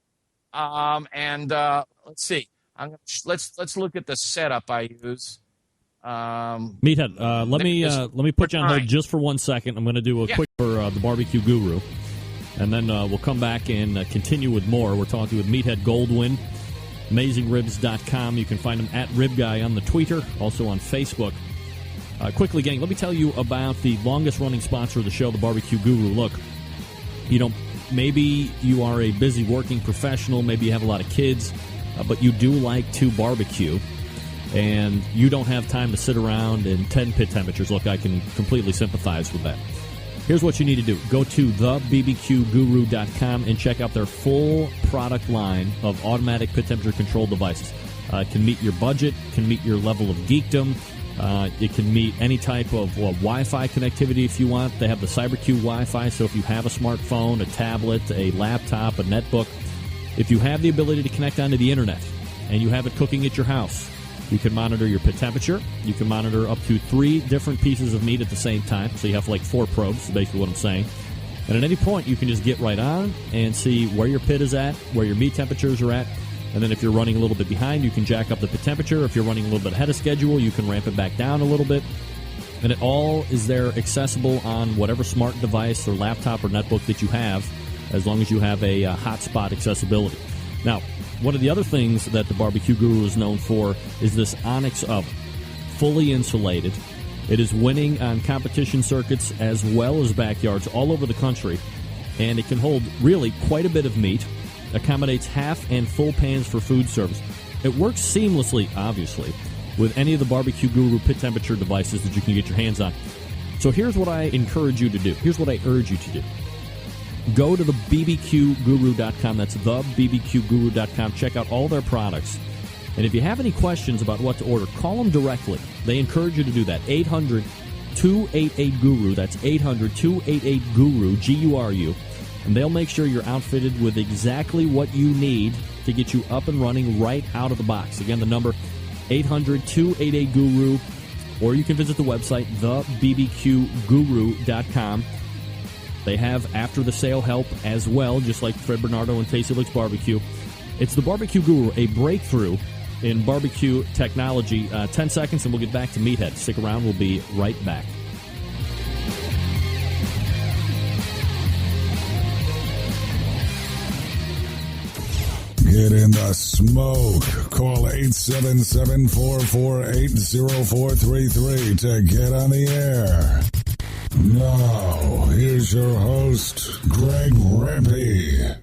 and let's see. Let's look at the setup I use. Meathead, let me put you on hold just for 1 second. I'm going to do a quick for the Barbecue Guru, and then we'll come back and continue with more. We're talking with Meathead Goldwyn, AmazingRibs.com. You can find him at RibGuy on the Twitter, also on Facebook. Quickly, gang, let me tell you about the longest-running sponsor of the show, the Barbecue Guru. Look, maybe you are a busy working professional, maybe you have a lot of kids, but you do like to barbecue, and you don't have time to sit around in 10 pit temperatures. Look, I can completely sympathize with that. Here's what you need to do. Go to thebbqguru.com and check out their full product line of automatic pit temperature control devices. It can meet your budget, can meet your level of geekdom. It can meet any type of Wi-Fi connectivity if you want. They have the CyberQ Wi-Fi, so if you have a smartphone, a tablet, a laptop, a netbook, if you have the ability to connect onto the internet and you have it cooking at your house, you can monitor your pit temperature. You can monitor up to 3 different pieces of meat at the same time, so you have like 4 probes, is basically what I'm saying. And at any point, you can just get right on and see where your pit is at, where your meat temperatures are at. And then if you're running a little bit behind, you can jack up the pit temperature. If you're running a little bit ahead of schedule, you can ramp it back down a little bit. And it all is there accessible on whatever smart device or laptop or netbook that you have, as long as you have a hotspot accessibility. Now, one of the other things that the Barbecue Guru is known for is this Onyx oven, fully insulated. It is winning on competition circuits as well as backyards all over the country, and it can hold really quite a bit of meat, accommodates half and full pans for food service. It works seamlessly, obviously, with any of the Barbecue Guru pit temperature devices that you can get your hands on. So here's what I encourage you to do. Here's what I urge you to do. Go to the bbqguru.com. That's the bbqguru.com. Check out all their products. And if you have any questions about what to order, call them directly. They encourage you to do that. 800-288-GURU. That's 800-288-GURU, G-U-R-U. And they'll make sure you're outfitted with exactly what you need to get you up and running right out of the box. Again, the number, 800-288-GURU. Or you can visit the website, thebbqguru.com. They have after-the-sale help as well, just like Fred Bernardo and Tasty Licks Barbecue. It's the Barbecue Guru, a breakthrough in barbecue technology. 10 seconds and we'll get back to Meathead. Stick around. We'll be right back. Get in the smoke. Call 877-448-0433 to get on the air. Now, here's your host, Greg Rempe.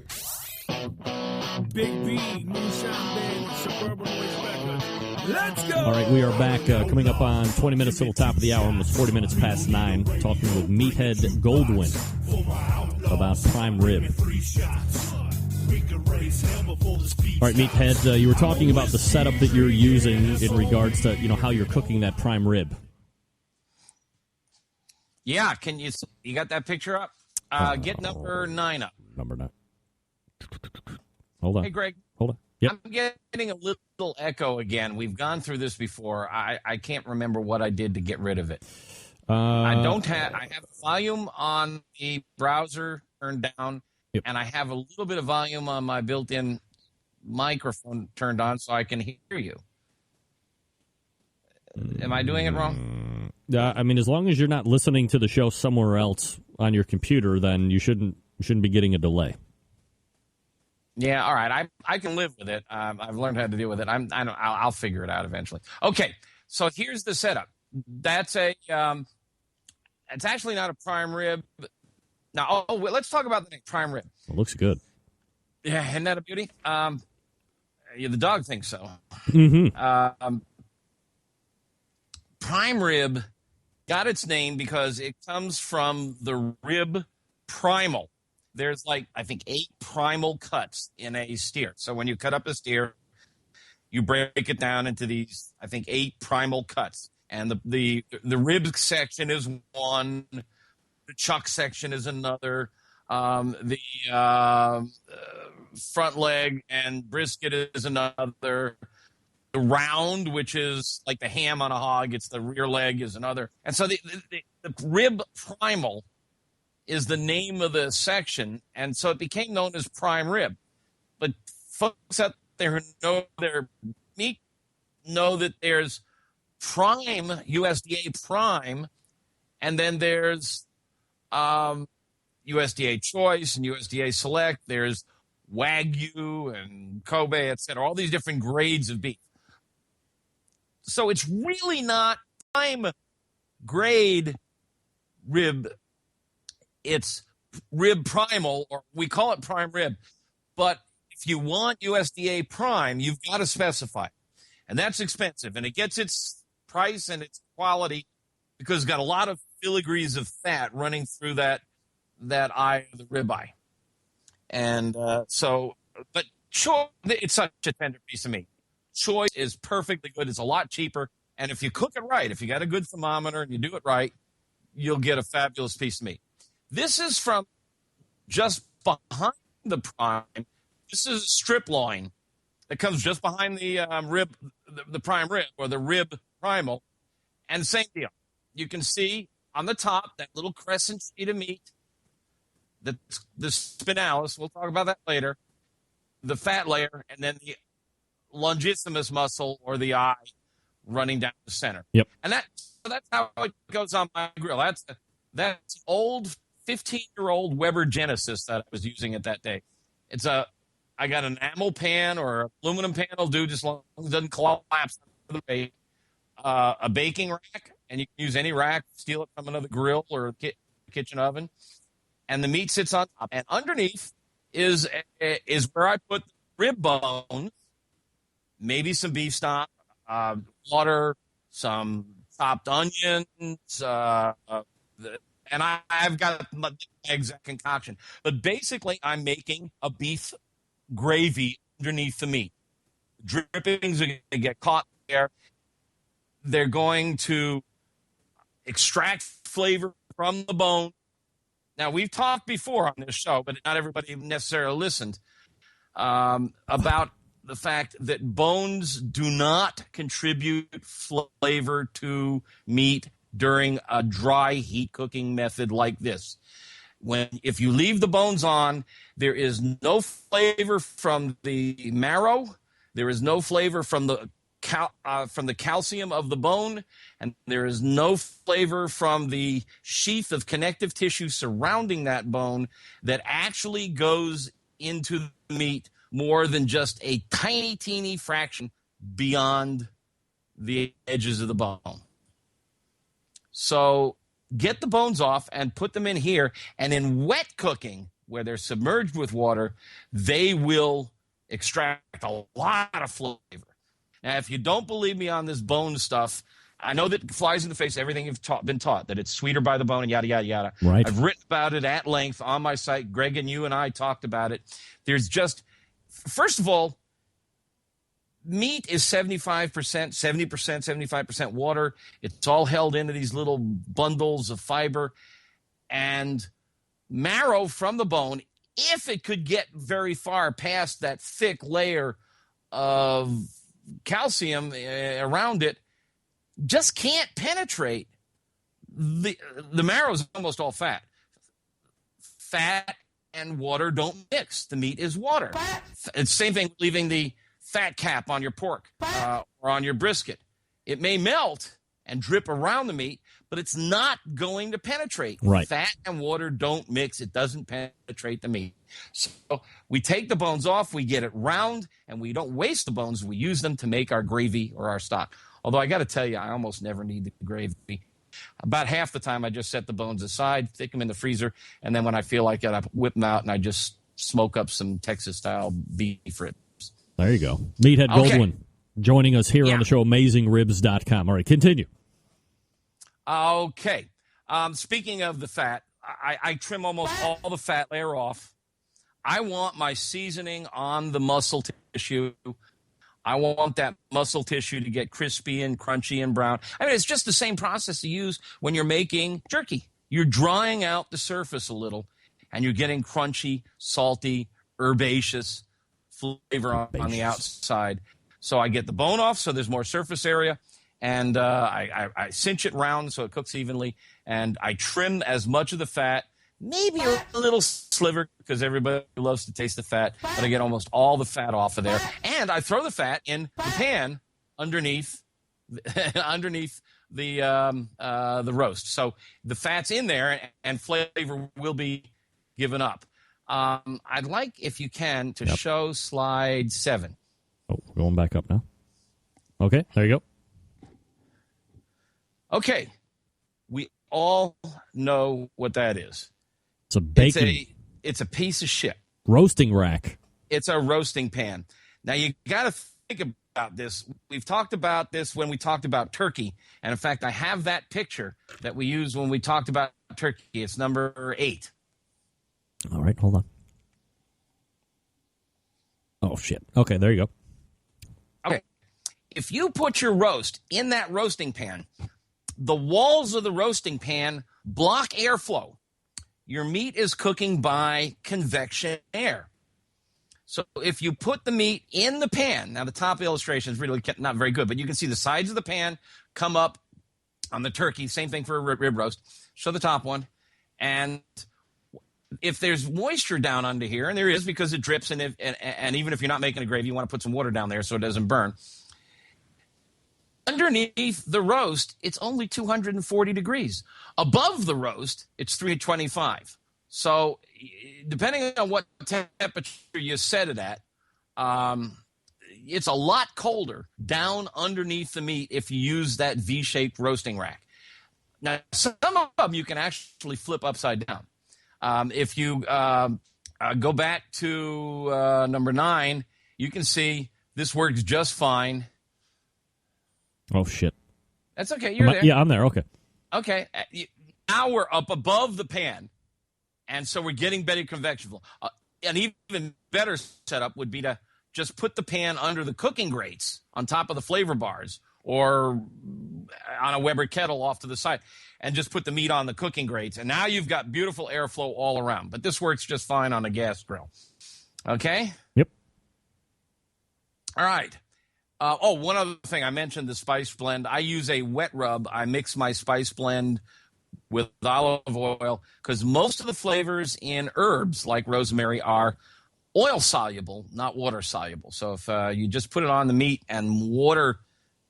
Big B, Moonshine Band, Suburban Noise Record. Let's go! All right, we are back coming up on 20 minutes till the top of the hour, almost 40 minutes past 9, talking with Meathead Goldwyn about prime rib. All right, Meathead, you were talking about the setup that you're using in regards to, how you're cooking that prime rib. Yeah, can you got that picture up? Get number 9 up. Number 9. Hold on. Hey, Greg. Hold on. Yep. I'm getting a little echo again. We've gone through this before. I can't remember what I did to get rid of it. I have volume on the browser turned down, yep, and I have a little bit of volume on my built-in microphone turned on so I can hear you. Am I doing it wrong? As long as you're not listening to the show somewhere else on your computer, then you shouldn't be getting a delay. Yeah, all right. I can live with it. I've learned how to deal with it. I'll figure it out eventually. Okay, so here's the setup. That's it's actually not a prime rib. Now, let's talk about the prime rib. It looks good. Yeah, isn't that a beauty? The dog thinks so. Mm-hmm. Prime rib got its name because it comes from the rib primal. There's I think 8 primal cuts in a steer. So when you cut up a steer, you break it down into these, I think, 8 primal cuts. And the rib section is one, the chuck section is another, the front leg and brisket is another. The round, which is like the ham on a hog, it's the rear leg is another. And so the rib primal is the name of the section, and so it became known as prime rib. But folks out there who know their meat know that there's prime, USDA prime, and then there's USDA choice and USDA select. There's Wagyu and Kobe, etc. All these different grades of beef. So it's really not prime grade rib. It's rib primal, or we call it prime rib. But if you want USDA prime, you've got to specify. And that's expensive. And it gets its price and its quality because it's got a lot of filigrees of fat running through that eye of the ribeye. And but choice, it's such a tender piece of meat. Choice is perfectly good. It's a lot cheaper, And if you cook it right, if you got a good thermometer and you do it right, you'll get a fabulous piece of meat. This is from just behind the prime. This is a strip loin that comes just behind the rib, the prime rib, or the rib primal. And same deal. You can see on the top that little crescent sheet of meat, the spinalis, we'll talk about that later, the fat layer, and then the longissimus muscle, or the eye, running down the center. Yep. And that's how it goes on my grill. That's old 15-year-old Weber Genesis that I was using it that day. I got an enamel pan or aluminum pan will do, just as long as it doesn't collapse under the bake. A baking rack, and you can use any rack, steal it from another grill or kitchen oven. And the meat sits on top. And underneath is where I put rib bones, maybe some beef stock, water, some chopped onions, and I've got my exact concoction. But basically, I'm making a beef gravy underneath the meat. Drippings are going to get caught there. They're going to extract flavor from the bone. Now, we've talked before on this show, but not everybody necessarily listened, about the fact that bones do not contribute flavor to meat during a dry heat cooking method like this. If you leave the bones on, there is no flavor from the marrow. There is no flavor from the calcium of the bone, and there is no flavor from the sheath of connective tissue surrounding that bone that actually goes into the meat more than just a tiny, teeny fraction beyond the edges of the bone. So get the bones off and put them in here, and in wet cooking, where they're submerged with water, they will extract a lot of flavor. Now, if you don't believe me on this bone stuff, I know that flies in the face everything you've been taught, that it's sweeter by the bone and yada, yada, yada. Right. I've written about it at length on my site. Greg and you and I talked about it. There's just, first of all, meat is 75%, 70%, 75% water. It's all held into these little bundles of fiber. And marrow from the bone, if it could get very far past that thick layer of calcium around it, just can't penetrate. The marrow is almost all fat. Fat and water don't mix. The meat is water. It's the same thing leaving the fat cap on your pork or on your brisket. It may melt and drip around the meat, but it's not going to penetrate. Right. Fat and water don't mix. It doesn't penetrate the meat. So we take the bones off, we get it round, and we don't waste the bones. We use them to make our gravy or our stock. Although I got to tell you, I almost never need the gravy. About half the time, I just set the bones aside, stick them in the freezer, and then when I feel like it, I whip them out and I just smoke up some Texas-style beef ribs. There you go. Meathead Goldwyn joining us here on the show, AmazingRibs.com. All right, continue. Okay. Speaking of the fat, I trim almost all the fat layer off. I want my seasoning on the muscle tissue. I want that muscle tissue to get crispy and crunchy and brown. I mean, it's just the same process you use when you're making jerky. You're drying out the surface a little, and you're getting crunchy, salty, herbaceous flavor on the outside. So I get the bone off so there's more surface area, and I cinch it round so it cooks evenly, and I trim as much of the fat, maybe a little sliver because everybody loves to taste the fat, but I get almost all the fat off of there. And I throw the fat in the pan underneath the roast. So the fat's in there and flavor will be given up. I'd like, if you can, to show slide 7. Oh, we're going back up now. Okay, there you go. Okay. We all know what that is. It's a bacon. It's a piece of shit. Roasting rack. It's a roasting pan. Now, you got to think about this. We've talked about this when we talked about turkey. And, in fact, I have that picture that we used when we talked about turkey. It's number 8. All right, hold on. Oh, shit. Okay, there you go. Okay. if you put your roast in that roasting pan, the walls of the roasting pan block airflow. Your meat is cooking by convection air. So if you put the meat in the pan, now the top illustration is really not very good, but you can see the sides of the pan come up on the turkey. Same thing for a rib roast. Show the top one. And if there's moisture down under here, and there is because it drips, and even if you're not making a gravy, you want to put some water down there so it doesn't burn. Underneath the roast, it's only 240 degrees. Above the roast, it's 325. So depending on what temperature you set it at, it's a lot colder down underneath the meat if you use that V-shaped roasting rack. Now, some of them you can actually flip upside down. If you go back to number 9, you can see this works just fine. Oh, shit. That's okay. You're there. Yeah, I'm there. Okay. Okay. Now we're up above the pan, and so we're getting better convection flow. An even better setup would be to just put the pan under the cooking grates on top of the flavor bars or on a Weber kettle off to the side, and just put the meat on the cooking grates. And now you've got beautiful airflow all around. But this works just fine on a gas grill. Okay? Yep. All right. One other thing. I mentioned the spice blend. I use a wet rub. I mix my spice blend with olive oil because most of the flavors in herbs like rosemary are oil soluble, not water soluble. So if you just put it on the meat and water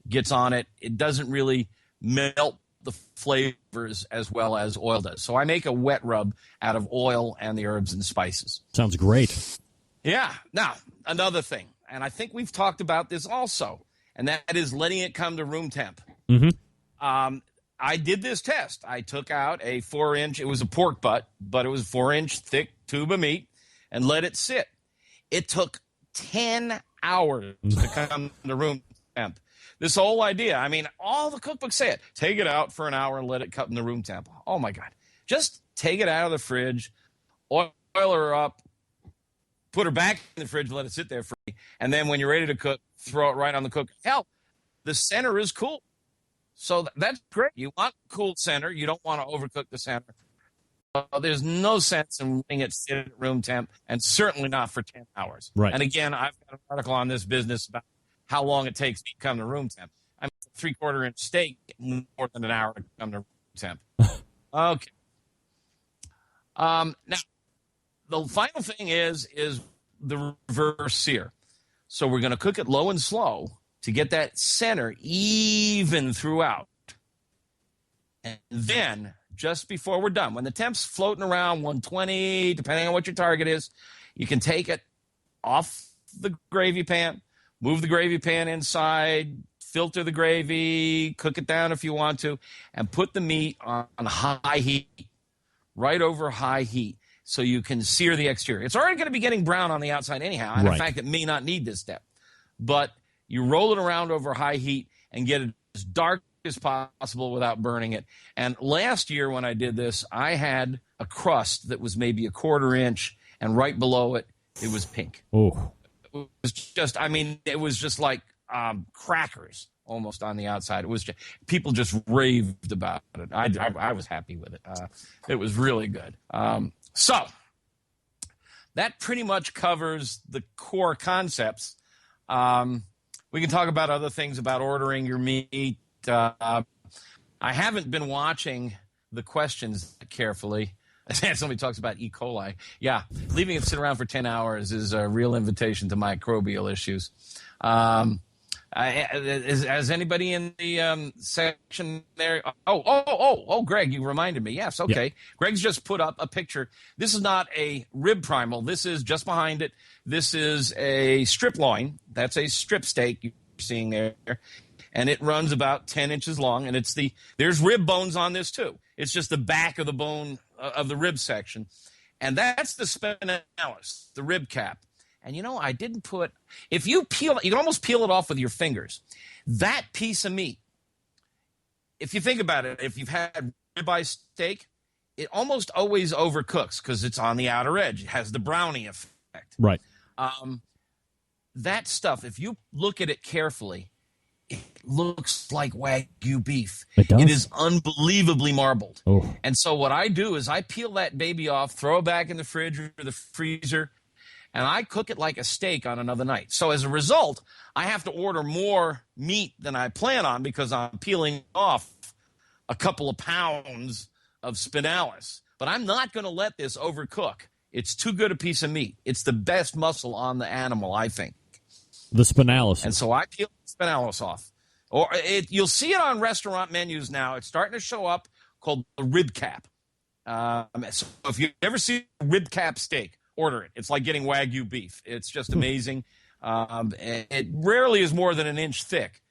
gets on it, it doesn't really melt the flavors as well as oil does. So I make a wet rub out of oil and the herbs and spices. Sounds great. Yeah. Now, another thing, and I think we've talked about this also, and that is letting it come to room temp. Mm-hmm. I did this test. I took out a 4-inch, it was a pork butt, but it was a 4-inch thick tube of meat, and let it sit. It took 10 hours to come to room temp. This whole idea, I mean, all the cookbooks say it. Take it out for an hour and let it come to room temp. Oh, my God. Just take it out of the fridge, oil her up, put her back in the fridge, let it sit there for me, and then when you're ready to cook, throw it right on the cook. Hell, the center is cool. So that's great. You want cool center. You don't want to overcook the center. There's no sense in letting it sit at room temp, and certainly not for 10 hours. Right. And again, I've got an article on this business about how long it takes to come to room temp. I mean, a 3/4-inch steak, more than an hour to come to room temp. Okay. Now, the final thing is the reverse sear. So we're going to cook it low and slow to get that center even throughout. And then, just before we're done, when the temp's floating around 120, depending on what your target is, you can take it off the gravy pan, move the gravy pan inside, filter the gravy, cook it down if you want to, and put the meat on high heat, right over high heat, so you can sear the exterior. It's already going to be getting brown on the outside anyhow, and in fact, it may not need this step. But you roll it around over high heat and get it as dark as possible without burning it. And last year when I did this, I had a crust that was maybe a 1/4 inch, and right below it, it was pink. Oh. It was just, I mean, it was just like crackers almost on the outside. It was just, people just raved about it. I was happy with it. It was really good. So that pretty much covers the core concepts. We can talk about other things about ordering your meat. I haven't been watching the questions carefully. Somebody talks about E. coli. Yeah, leaving it sit around for 10 hours is a real invitation to microbial issues. Has anybody in the section there? Oh, Greg, you reminded me. Yes, okay. Yeah. Greg's just put up a picture. This is not a rib primal. This is just behind it. This is a strip loin. That's a strip steak you're seeing there. And it runs about 10 inches long. And there's rib bones on this too. It's just the back of the bone of the rib section. And that's the spinalis, the rib cap. And, I didn't put – if you peel – you can almost peel it off with your fingers. That piece of meat, if you think about it, if you've had ribeye steak, it almost always overcooks because it's on the outer edge. It has the brownie effect. Right. That stuff, if you look at it carefully, it looks like Wagyu beef. It does? It is unbelievably marbled. Oh. And so what I do is I peel that baby off, throw it back in the fridge or the freezer, and I cook it like a steak on another night. So as a result, I have to order more meat than I plan on because I'm peeling off a couple of pounds of spinalis. But I'm not going to let this overcook. It's too good a piece of meat. It's the best muscle on the animal, I think. The spinalis. And so I peel the spinalis off. You'll see it on restaurant menus now. It's starting to show up, called the rib cap. So if you ever see a rib cap steak, order it. It's like getting Wagyu beef. It's just amazing. It rarely is more than an inch thick.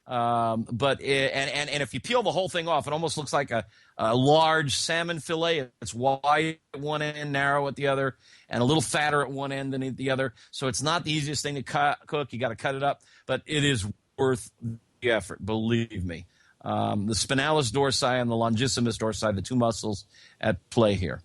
But if you peel the whole thing off, it almost looks like a large salmon fillet. It's wide at one end, narrow at the other, and a little fatter at one end than at the other. So it's not the easiest thing to cook. You got to cut it up, but it is worth the effort. Believe me. The spinalis dorsi and the longissimus dorsi, the two muscles at play here.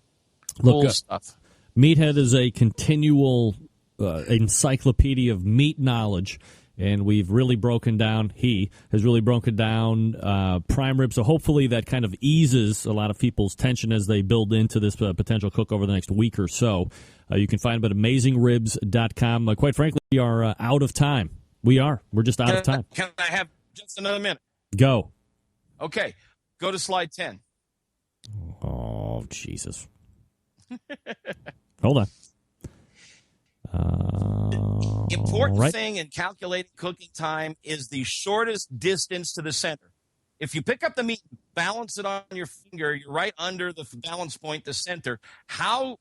Look, cool stuff. Meathead is a continual encyclopedia of meat knowledge. And we've really broken down, he has really broken down prime rib. So hopefully that kind of eases a lot of people's tension as they build into this potential cook over the next week or so. You can find them at AmazingRibs.com. Quite frankly, we are out of time. We are. We're just out of time. Can I have just another minute? Go. Okay. Go to slide 10. Oh, Jesus. Hold on. Important thing in calculating cooking time is the shortest distance to the center. If you pick up the meat, balance it on your finger, you're right under the balance point, the center. How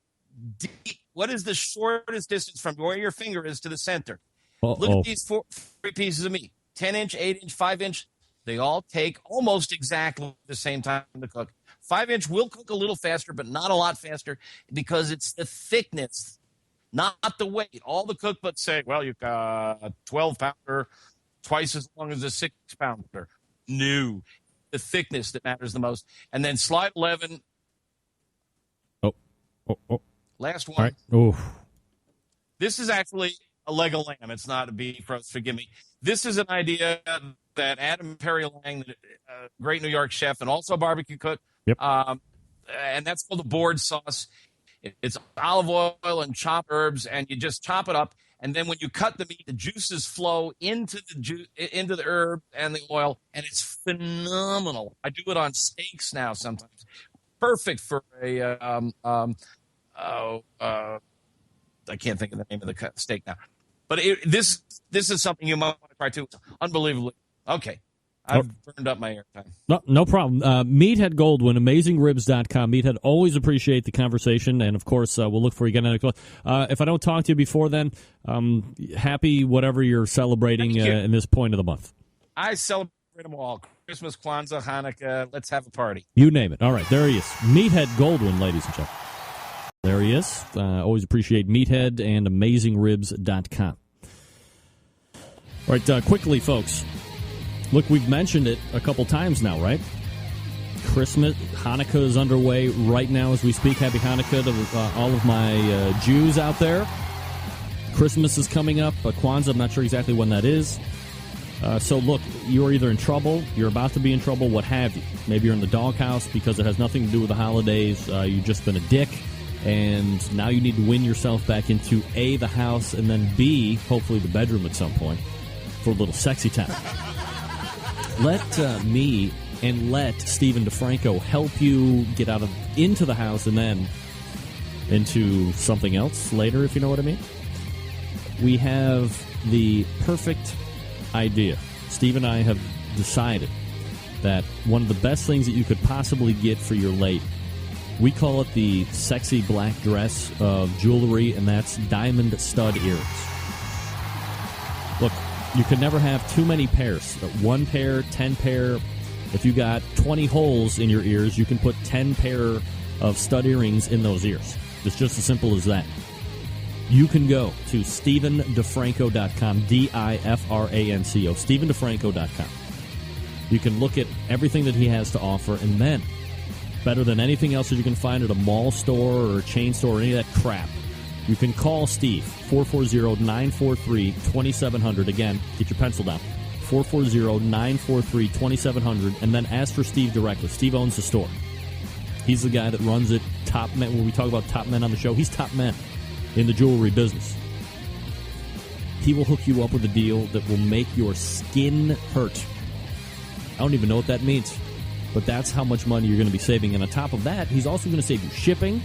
deep? What is the shortest distance from where your finger is to the center? Look at these three pieces of meat: 10-inch, 8-inch, 5-inch. They all take almost exactly the same time to cook. 5-inch will cook a little faster, but not a lot faster because it's the thickness, not the weight. All the cookbooks say, well, you've got a 12-pounder, twice as long as a 6-pounder. No, the thickness that matters the most. And then slide 11. Last one. All right. Oh. This is actually a leg of lamb. It's not a beef roast, forgive me. This is an idea that Adam Perry Lang, a great New York chef and also a barbecue cook, and that's called the board sauce. It's olive oil and chopped herbs, and you just chop it up. And then when you cut the meat, the juices flow into the herb and the oil, and it's phenomenal. I do it on steaks now sometimes. Perfect for a I can't think of the name of the steak now. But this is something you might want to try too. Unbelievably. Okay. I've burned up my airtime. No problem. Meathead Goldwyn, AmazingRibs.com. Meathead, always appreciate the conversation, and, of course, we'll look for you again next month. If I don't talk to you before then, happy whatever you're celebrating in this point of the month. I celebrate them all. Christmas, Kwanzaa, Hanukkah. Let's have a party. You name it. All right, there he is. Meathead Goldwyn, ladies and gentlemen. There he is. Always appreciate Meathead and AmazingRibs.com. All right, quickly, folks. Look, we've mentioned it a couple times now, right? Christmas, Hanukkah is underway right now as we speak. Happy Hanukkah to all of my Jews out there. Christmas is coming up. Kwanzaa, I'm not sure exactly when that is. So, look, you're either in trouble, you're about to be in trouble, what have you. Maybe you're in the doghouse because it has nothing to do with the holidays. You've just been a dick, and now you need to win yourself back into A, the house, and then B, hopefully the bedroom at some point for a little sexy time. Let me and let Stephen DeFranco help you get into the house and then into something else later, if you know what I mean. We have the perfect idea. Steve and I have decided that one of the best things that you could possibly get for your lady, we call it the sexy black dress of jewelry, and that's diamond stud earrings. Look, you can never have too many pairs. 1 pair, 10 pair. If you got 20 holes in your ears, you can put 10 pair of stud earrings in those ears. It's just as simple as that. You can go to StephenDeFranco.com, DIFRANCO, StephenDeFranco.com. You can look at everything that he has to offer, and then, better than anything else that you can find at a mall store or a chain store or any of that crap, you can call Steve, 440-943-2700. Again, get your pencil down, 440-943-2700, and then ask for Steve directly. Steve owns the store. He's the guy that runs it. Top men. When we talk about top men on the show, he's top men in the jewelry business. He will hook you up with a deal that will make your skin hurt. I don't even know what that means, but that's how much money you're going to be saving. And on top of that, he's also going to save you shipping.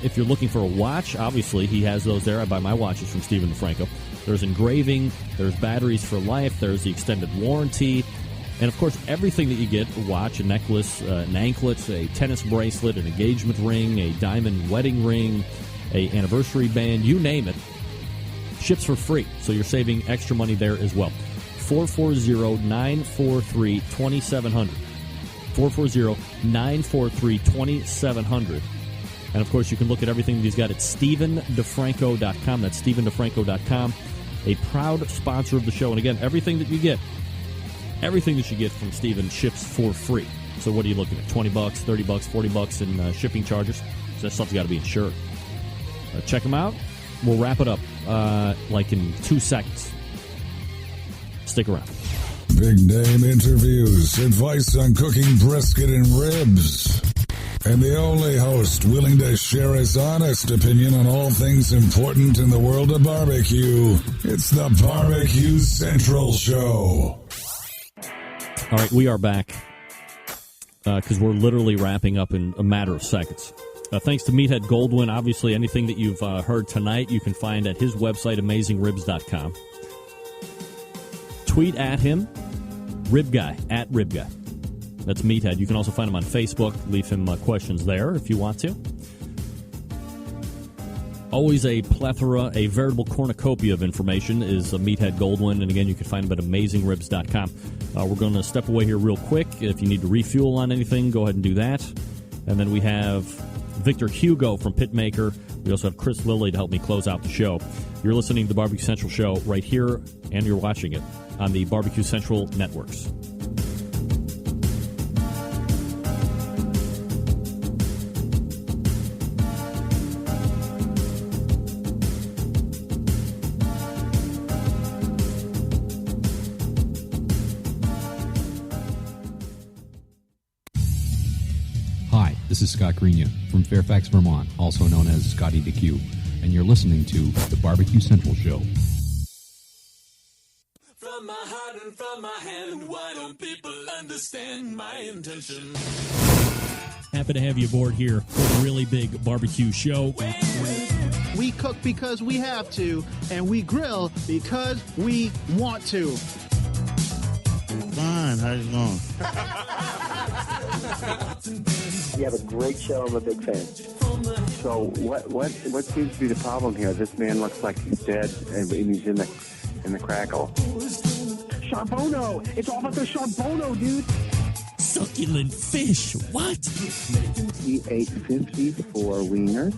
If you're looking for a watch, obviously he has those there. I buy my watches from Stephen DeFranco. There's engraving, there's batteries for life, there's the extended warranty, and of course everything that you get, a watch, a necklace, an anklet, a tennis bracelet, an engagement ring, a diamond wedding ring, a anniversary band, you name it, ships for free. So you're saving extra money there as well. 440-943-2700. 440-943-2700. And, of course, you can look at everything that he's got at StephenDeFranco.com. That's StephenDeFranco.com, a proud sponsor of the show. And, again, everything that you get from Stephen ships for free. So what are you looking at, $20, $30, $40 in shipping charges? So that stuff's got to be insured. Check them out. We'll wrap it up like in 2 seconds. Stick around. Big name interviews, advice on cooking brisket and ribs. And the only host willing to share his honest opinion on all things important in the world of barbecue. It's the Barbecue Central Show. All right, we are back because we're literally wrapping up in a matter of seconds. Thanks to Meathead Goldwyn. Obviously, anything that you've heard tonight, you can find at his website, AmazingRibs.com. Tweet at him, RibGuy, at RibGuy. That's Meathead. You can also find him on Facebook. Leave him questions there if you want to. Always a plethora, a veritable cornucopia of information is Meathead Goldwyn. And again, you can find him at AmazingRibs.com. We're going to step away here real quick. If you need to refuel on anything, go ahead and do that. And then we have Victor Hugo from Pitmaker. We also have Chris Lilly to help me close out the show. You're listening to the Barbecue Central Show right here, and you're watching it on the Barbecue Central networks. Hi, this is Scott Grenia from Fairfax, Vermont, also known as Scotty DQ, and you're listening to the Barbecue Central Show. From my heart and from my hand, why don't people understand my intention? Happy to have you aboard here for a really big barbecue show. We cook because we have to, and we grill because we want to. Fine, how's it going? You have a great show. I'm a big fan. So what seems to be the problem here? This man looks like he's dead, and he's in the crackle. Charbono! It's all about the Charbono, dude! Succulent fish, what? He ate 54 wieners.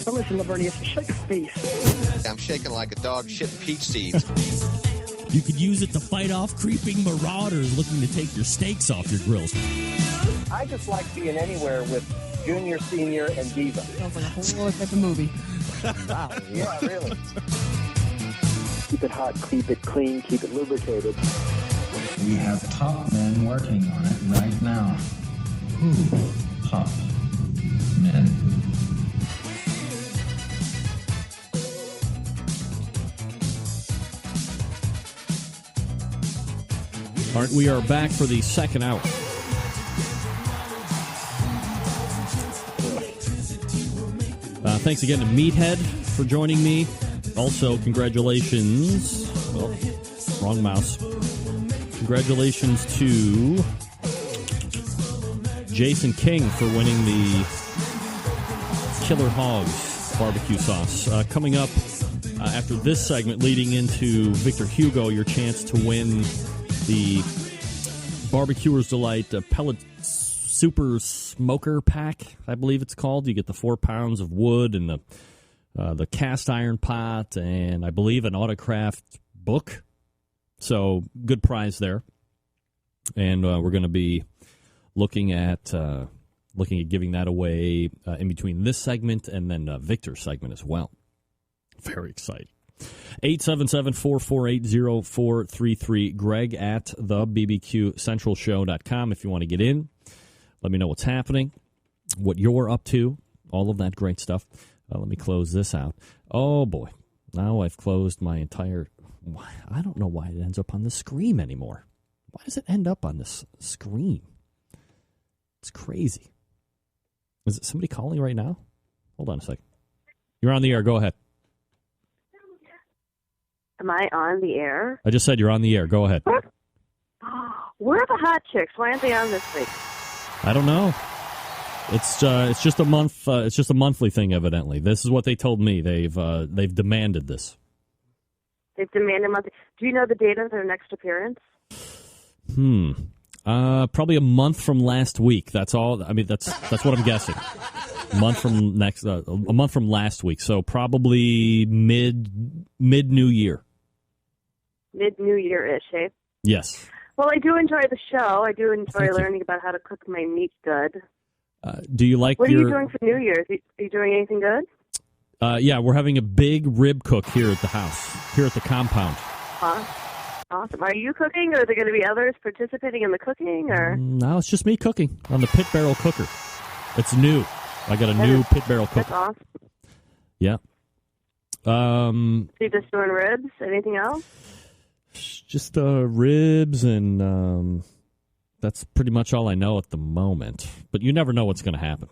But listen, Lavernius, shut your face. I'm shaking like a dog shitting peach seeds. You could use it to fight off creeping marauders looking to take your steaks off your grills. I just like being anywhere with Junior, Senior, and Diva. Sounds like a whole other type of movie. Wow. Yeah, really. Keep it hot, keep it clean, keep it lubricated. We have top men working on it right now. Who? Top men. All right, we are back for the second hour. Thanks again to Meathead for joining me. Also, congratulations. Oh, wrong mouse. Congratulations to Jason King for winning the Killer Hogs barbecue sauce. Coming up after this segment, leading into Victor Hugo, your chance to win the Barbecuer's Delight Pellet Super Smoker Pack, I believe it's called. You get the 4 pounds of wood and the cast iron pot, and I believe an autographed book. So good prize there. And we're going to be looking at giving that away in between this segment and then Victor's segment as well. Very exciting. 877-448-0433. Greg at thebbqcentralshow.com if you want to get in. Let me know what's happening, what you're up to, all of that great stuff. Let me close this out. Oh, boy. Now I've closed my entire... I don't know why it ends up on the screen anymore. Why does it end up on this screen? It's crazy. Is it somebody calling right now? Hold on a second. You're on the air. Go ahead. Am I on the air? I just said you're on the air. Go ahead. Where are the hot chicks? Why aren't they on this week? I don't know. It's just a month. It's just a monthly thing. Evidently, this is what they told me. They've demanded this. They've demanded monthly. Do you know the date of their next appearance? Probably a month from last week. That's all. I mean, that's what I'm guessing. A month from last week. So probably mid New Year. Mid New Year-ish, eh? Yes. Well, I do enjoy the show. I do enjoy learning about how to cook my meat good. Do you like? What are you doing for New Year's? Are you doing anything good? Yeah, we're having a big rib cook here at the house, here at the compound. Awesome. Are you cooking, or are there going to be others participating in the cooking? Or No, it's just me cooking on the pit barrel cooker. It's new. I got a new pit barrel cooker. That's awesome. Yeah. So you just doing ribs? Anything else? Just ribs, and that's pretty much all I know at the moment. But you never know what's going to happen.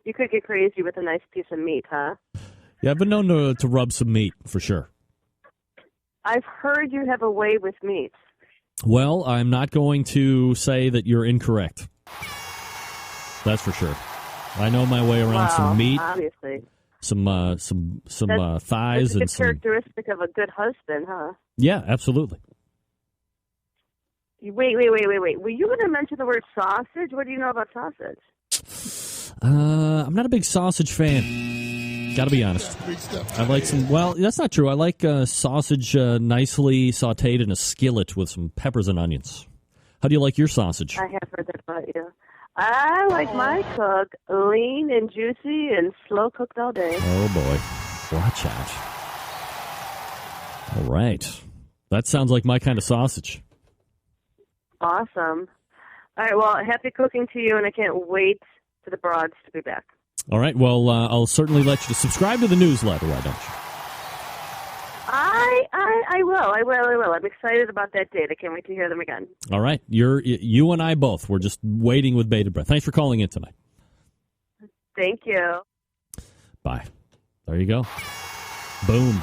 You could get crazy with a nice piece of meat, huh? Yeah, I've been known to rub some meat, for sure. I've heard you have a way with meat. Well, I'm not going to say that you're incorrect. That's for sure. I know my way around some meat. Obviously. Some thighs that's a and good some... characteristic of a good husband, huh? Yeah, absolutely. Wait. Were you going to mention the word sausage? What do you know about sausage? I'm not a big sausage fan. Got to be honest. I like some... Well, that's not true. I like sausage nicely sautéed in a skillet with some peppers and onions. How do you like your sausage? I have heard that about you. I like my cook lean and juicy and slow cooked all day. Oh, boy. Watch out. All right. That sounds like my kind of sausage. Awesome. All right, well, happy cooking to you, and I can't wait for the broads to be back. All right, well, I'll certainly let you subscribe to the newsletter, why don't you? I will. I'm excited about that date. I can't wait to hear them again. All right, you and I both. We're just waiting with bated breath. Thanks for calling in tonight. Thank you. Bye. There you go. Boom.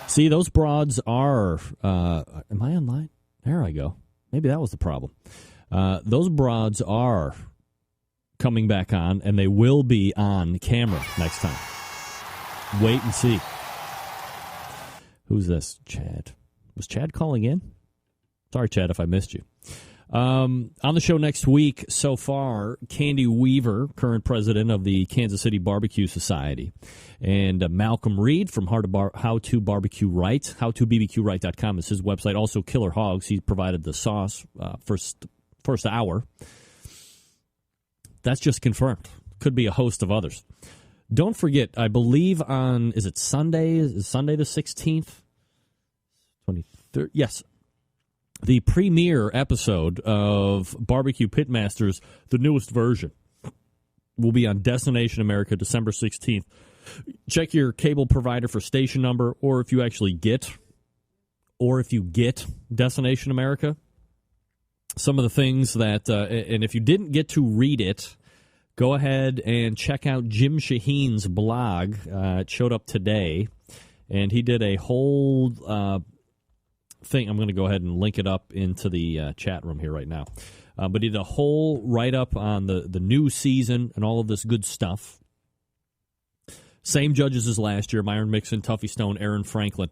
See, those broads are... am I online? There I go. Maybe that was the problem. Those broads are coming back on, and they will be on camera next time. Wait and see. Who's this? Chad. Was Chad calling in? Sorry, Chad, if I missed you. On the show next week, so far, Candy Weaver, current president of the Kansas City Barbecue Society, and Malcolm Reed from How to Barbecue Right. HowToBBQRight.com is his website. Also, Killer Hogs. He provided the sauce first hour. That's just confirmed. Could be a host of others. Don't forget, I believe on, is it Sunday? Is Sunday the 16th? 23rd? Yes. The premiere episode of Barbecue Pitmasters, the newest version, will be on Destination America, December 16th. Check your cable provider for station number, or if you get Destination America, some of the things that, and if you didn't get to read it, go ahead and check out Jim Shaheen's blog. It showed up today, and he did a whole thing. I'm going to go ahead and link it up into the chat room here right now. But he did a whole write-up on the new season and all of this good stuff. Same judges as last year, Myron Mixon, Tuffy Stone, Aaron Franklin.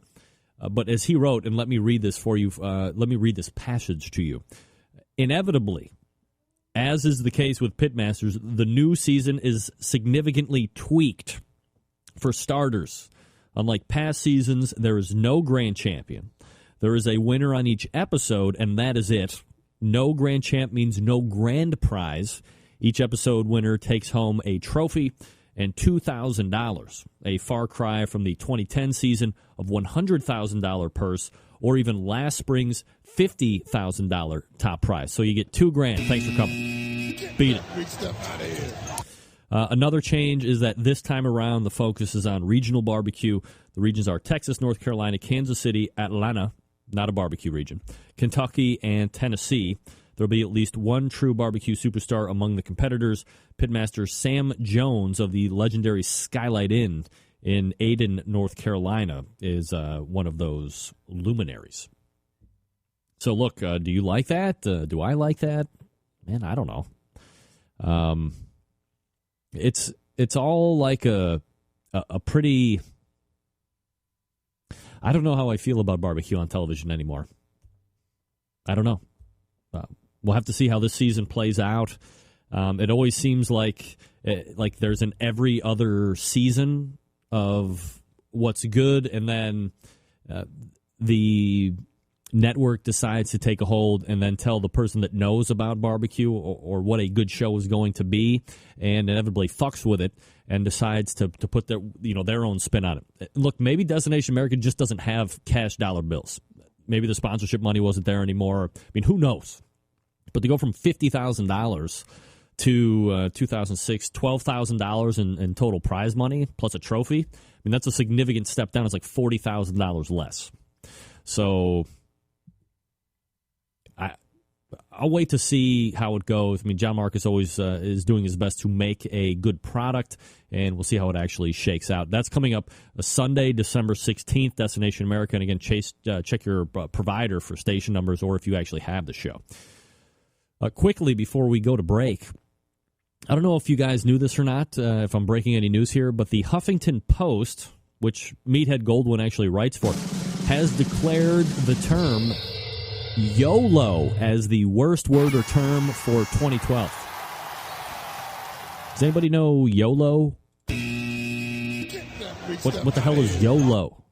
But as he wrote, and let me read this for you, let me read this passage to you. Inevitably, as is the case with Pitmasters, the new season is significantly tweaked. For starters, unlike past seasons, there is no grand champion. There is a winner on each episode, and that is it. No grand champ means no grand prize. Each episode winner takes home a trophy, and $2,000, a far cry from the 2010 season of $100,000 purse, or even last spring's $50,000 top prize. So you get $2,000. Thanks for coming. Beat it. Another change is that this time around the focus is on regional barbecue. The regions are Texas, North Carolina, Kansas City, Atlanta, not a barbecue region, Kentucky, and Tennessee. There'll be at least one true barbecue superstar among the competitors. Pitmaster Sam Jones of the legendary Skylight Inn in Ayden, North Carolina, is one of those luminaries. So, look, do you like that? Do I like that? Man, I don't know. It's all like a pretty... I don't know how I feel about barbecue on television anymore. I don't know. We'll have to see how this season plays out. It always seems like there's an every other season of what's good, and then the network decides to take a hold and then tell the person that knows about barbecue or what a good show is going to be, and inevitably fucks with it and decides to put their own spin on it. Look, maybe Destination America just doesn't have cash dollar bills. Maybe the sponsorship money wasn't there anymore. I mean, who knows? But to go from $50,000 to 2006, $12,000 in total prize money plus a trophy, I mean, that's a significant step down. It's like $40,000 less. So I'll wait to see how it goes. I mean, John Marcus always is doing his best to make a good product, and we'll see how it actually shakes out. That's coming up Sunday, December 16th, Destination America. And again, check your provider for station numbers or if you actually have the show. Quickly, before we go to break, I don't know if you guys knew this or not, if I'm breaking any news here, but the Huffington Post, which Meathead Goldwyn actually writes for, has declared the term YOLO as the worst word or term for 2012. Does anybody know YOLO? What the hell is YOLO?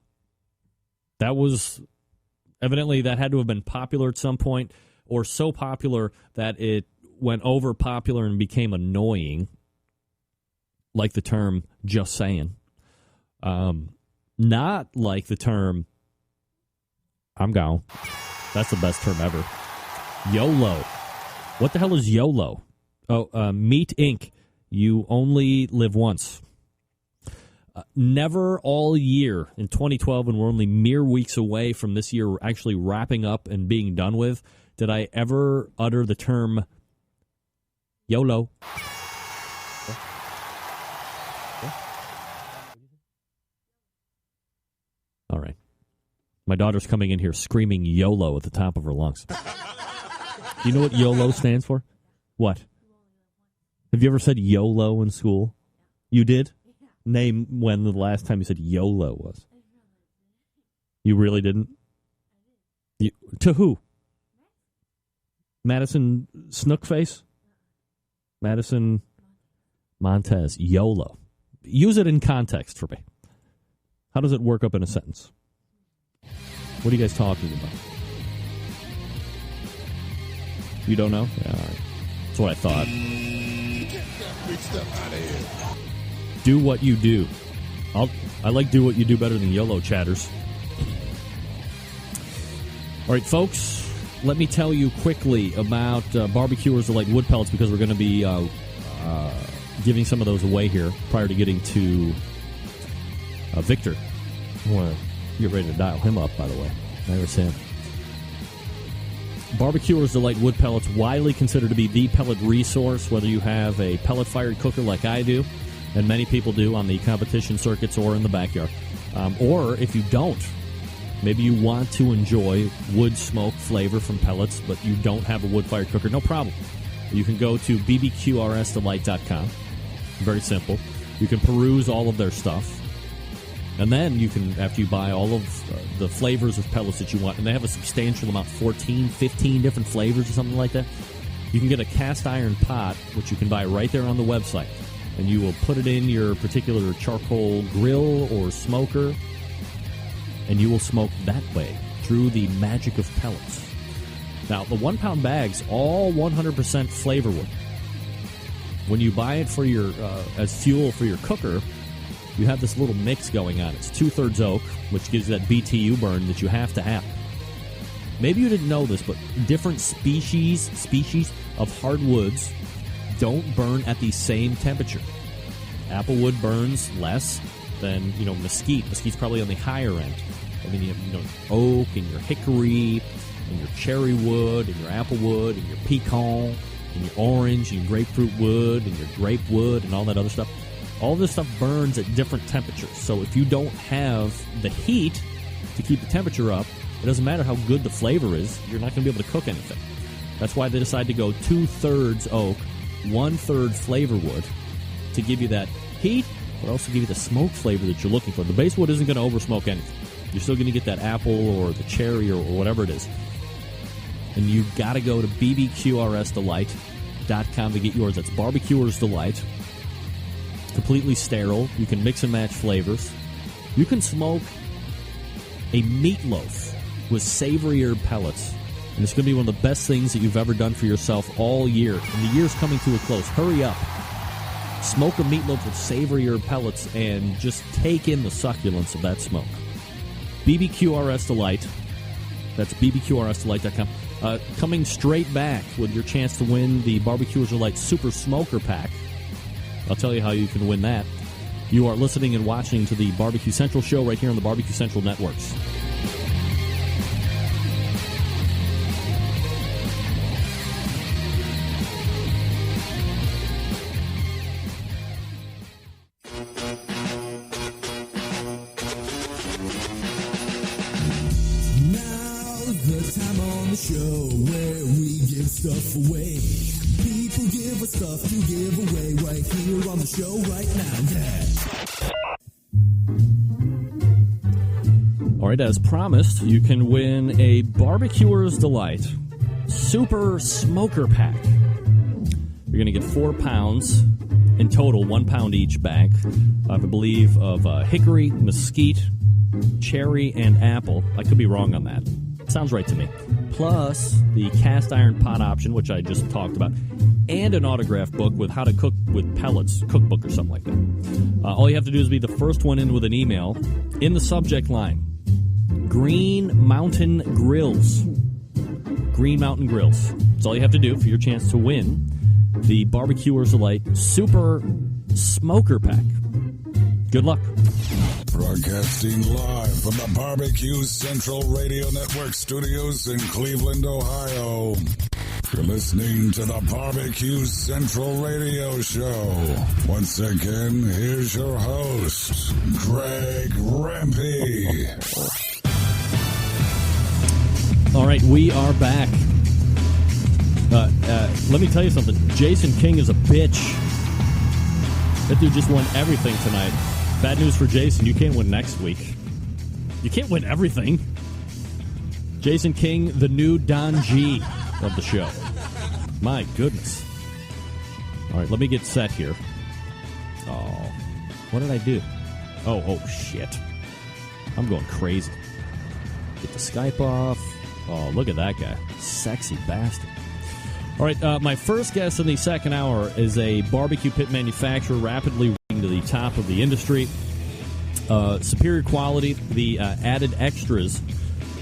That was, evidently that had to have been popular at some point, or so popular that it went over popular and became annoying, like the term just saying. Not like the term I'm gone. That's the best term ever. YOLO. What the hell is YOLO? Oh, Meat Inc. You only live once. Never all year in 2012, and we're only mere weeks away from this year actually wrapping up and being done with, did I ever utter the term YOLO. All right. My daughter's coming in here screaming YOLO at the top of her lungs. Do you know what YOLO stands for? What? Have you ever said YOLO in school? You did? Name when the last time you said YOLO was. You really didn't? To who? Madison Snookface? Madison Montez. YOLO. Use it in context for me. How does it work up in a sentence? What are you guys talking about? You don't know? Yeah, all right. That's what I thought. Get that big stuff out of here. Do what you do. I like do what you do better than YOLO chatters. All right, folks, let me tell you quickly about barbecuers that like wood pellets, because we're going to be giving some of those away here prior to getting to Victor. I want to get ready to dial him up, by the way. There's him. Barbecuers that like wood pellets, widely considered to be the pellet resource, whether you have a pellet-fired cooker like I do, and many people do on the competition circuits or in the backyard. Or if you don't, maybe you want to enjoy wood smoke flavor from pellets, but you don't have a wood-fired cooker, no problem. You can go to bbqrsdelight.com. Very simple. You can peruse all of their stuff. And then you can, after you buy all of the flavors of pellets that you want, and they have a substantial amount, 14, 15 different flavors or something like that, you can get a cast iron pot, which you can buy right there on the website. And you will put it in your particular charcoal grill or smoker, and you will smoke that way through the magic of pellets. Now, the 1 pound bags, all 100% flavor wood. When you buy it for your as fuel for your cooker, you have this little mix going on. It's 2/3 oak, which gives you that BTU burn that you have to have. Maybe you didn't know this, but different species of hardwoods don't burn at the same temperature. Applewood burns less than, mesquite. Mesquite's probably on the higher end. I mean, you have, oak and your hickory and your cherry wood and your apple wood and your pecan and your orange and your grapefruit wood and your grape wood and all that other stuff. All this stuff burns at different temperatures. So if you don't have the heat to keep the temperature up, it doesn't matter how good the flavor is, you're not going to be able to cook anything. That's why they decide to go 2/3 oak, 1/3 flavor wood to give you that heat, but also give you the smoke flavor that you're looking for. The base wood isn't going to over-smoke anything. You're still going to get that apple or the cherry or whatever it is. And you've got to go to bbqrsdelight.com to get yours. That's Barbecuer's Delight. Completely sterile. You can mix and match flavors. You can smoke a meatloaf with savory herb pellets. And it's going to be one of the best things that you've ever done for yourself all year. And the year's coming to a close. Hurry up. Smoke a meatloaf with savory herb pellets and just take in the succulence of that smoke. BBQRS Delight. That's bbqrsdelight.com. Coming straight back with your chance to win the Barbecuer's Delight Super Smoker Pack. I'll tell you how you can win that. You are listening and watching to the Barbecue Central show right here on the Barbecue Central Networks. Show where we give stuff away. People give us stuff to give away right here on the show right now. Yeah. All right, as promised, you can win a Barbecuer's Delight Super Smoker Pack. You're going to get 4 pounds in total, 1 pound each bag, I believe, of hickory, mesquite, cherry, and apple. I could be wrong on that. Sounds right to me. Plus the cast iron pot option, which I just talked about, and an autograph book with how to cook with pellets, cookbook or something like that. All you have to do is be the first one in with an email. In the subject line, Green Mountain Grills. Green Mountain Grills. That's all you have to do for your chance to win the Barbecuer's Delight Super Smoker Pack. Good luck. Broadcasting live from the Barbecue Central Radio Network studios in Cleveland, Ohio. You're listening to the Barbecue Central Radio Show. Once again, here's your host, Greg Rempe. All right, we are back. Let me tell you something. Jason King is a bitch. That dude just won everything tonight. Bad news for Jason. You can't win next week. You can't win everything. Jason King, the new Don G of the show. My goodness. All right, let me get set here. Oh, what did I do? Oh, shit. I'm going crazy. Get the Skype off. Oh, look at that guy. Sexy bastard. All right, my first guest in the second hour is a barbecue pit manufacturer rapidly to the top of the industry. Superior quality, the added extras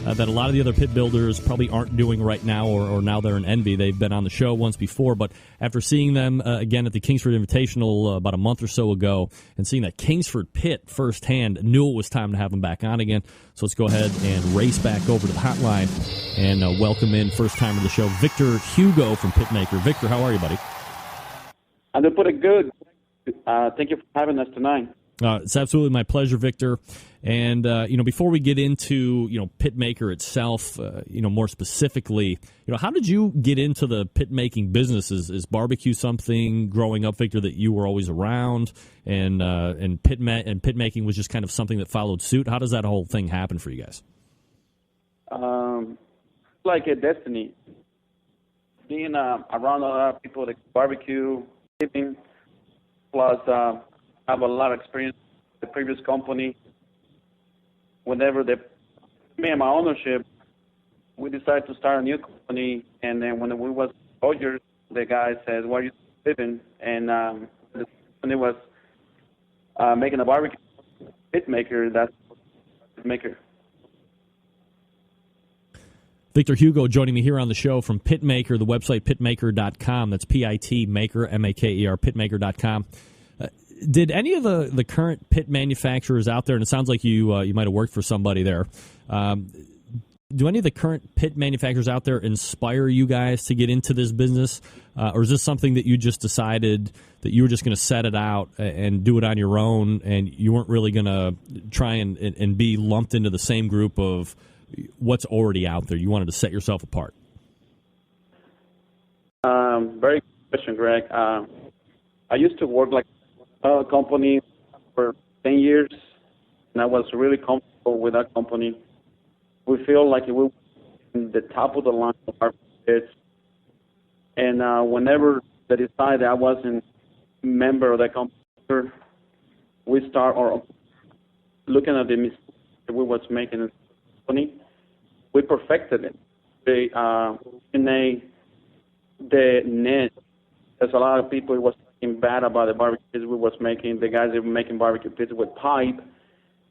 that a lot of the other pit builders probably aren't doing right now, or now they're in envy. They've been on the show once before, but after seeing them again at the Kingsford Invitational about a month or so ago, and seeing that Kingsford pit firsthand, knew it was time to have them back on again. So let's go ahead and race back over to the hotline and welcome in first time of the show, Victor Hugo from Pitmaker. Victor, how are you, buddy? I'm doing pretty good. Thank you for having us tonight. It's absolutely my pleasure, Victor. And, before we get into, Pitmaker itself, more specifically, how did you get into the pit-making business? Is barbecue something growing up, Victor, that you were always around, and pit-making was just kind of something that followed suit? How does that whole thing happen for you guys? Like a destiny. Being around a lot of people that barbecue, tipping, plus I have a lot of experience with the previous company. Whenever me and my ownership, we decided to start a new company, and then when we was 4 years, the guy says, "Why you living, and the company was making a barbecue pit maker. That's maker. Victor Hugo joining me here on the show from Pitmaker, the website pitmaker.com. That's P-I-T, maker, M-A-K-E-R, pitmaker.com. Did any of the current pit manufacturers out there, and it sounds like you might have worked for somebody there, do any of the current pit manufacturers out there inspire you guys to get into this business? Or is this something that you just decided that you were just going to set it out and do it on your own, and you weren't really going to try and be lumped into the same group of what's already out there? You wanted to set yourself apart. Very good question, Greg. I used to work like a company for 10 years, and I was really comfortable with that company. We feel like we were in the top of the line of our pits, and whenever they decided I wasn't a member of that company, we start looking at the mistakes that we was making in the company. We perfected it. The niche. There's a lot of people who was talking bad about the barbecue pits we was making. The guys that were making barbecue pits with pipe,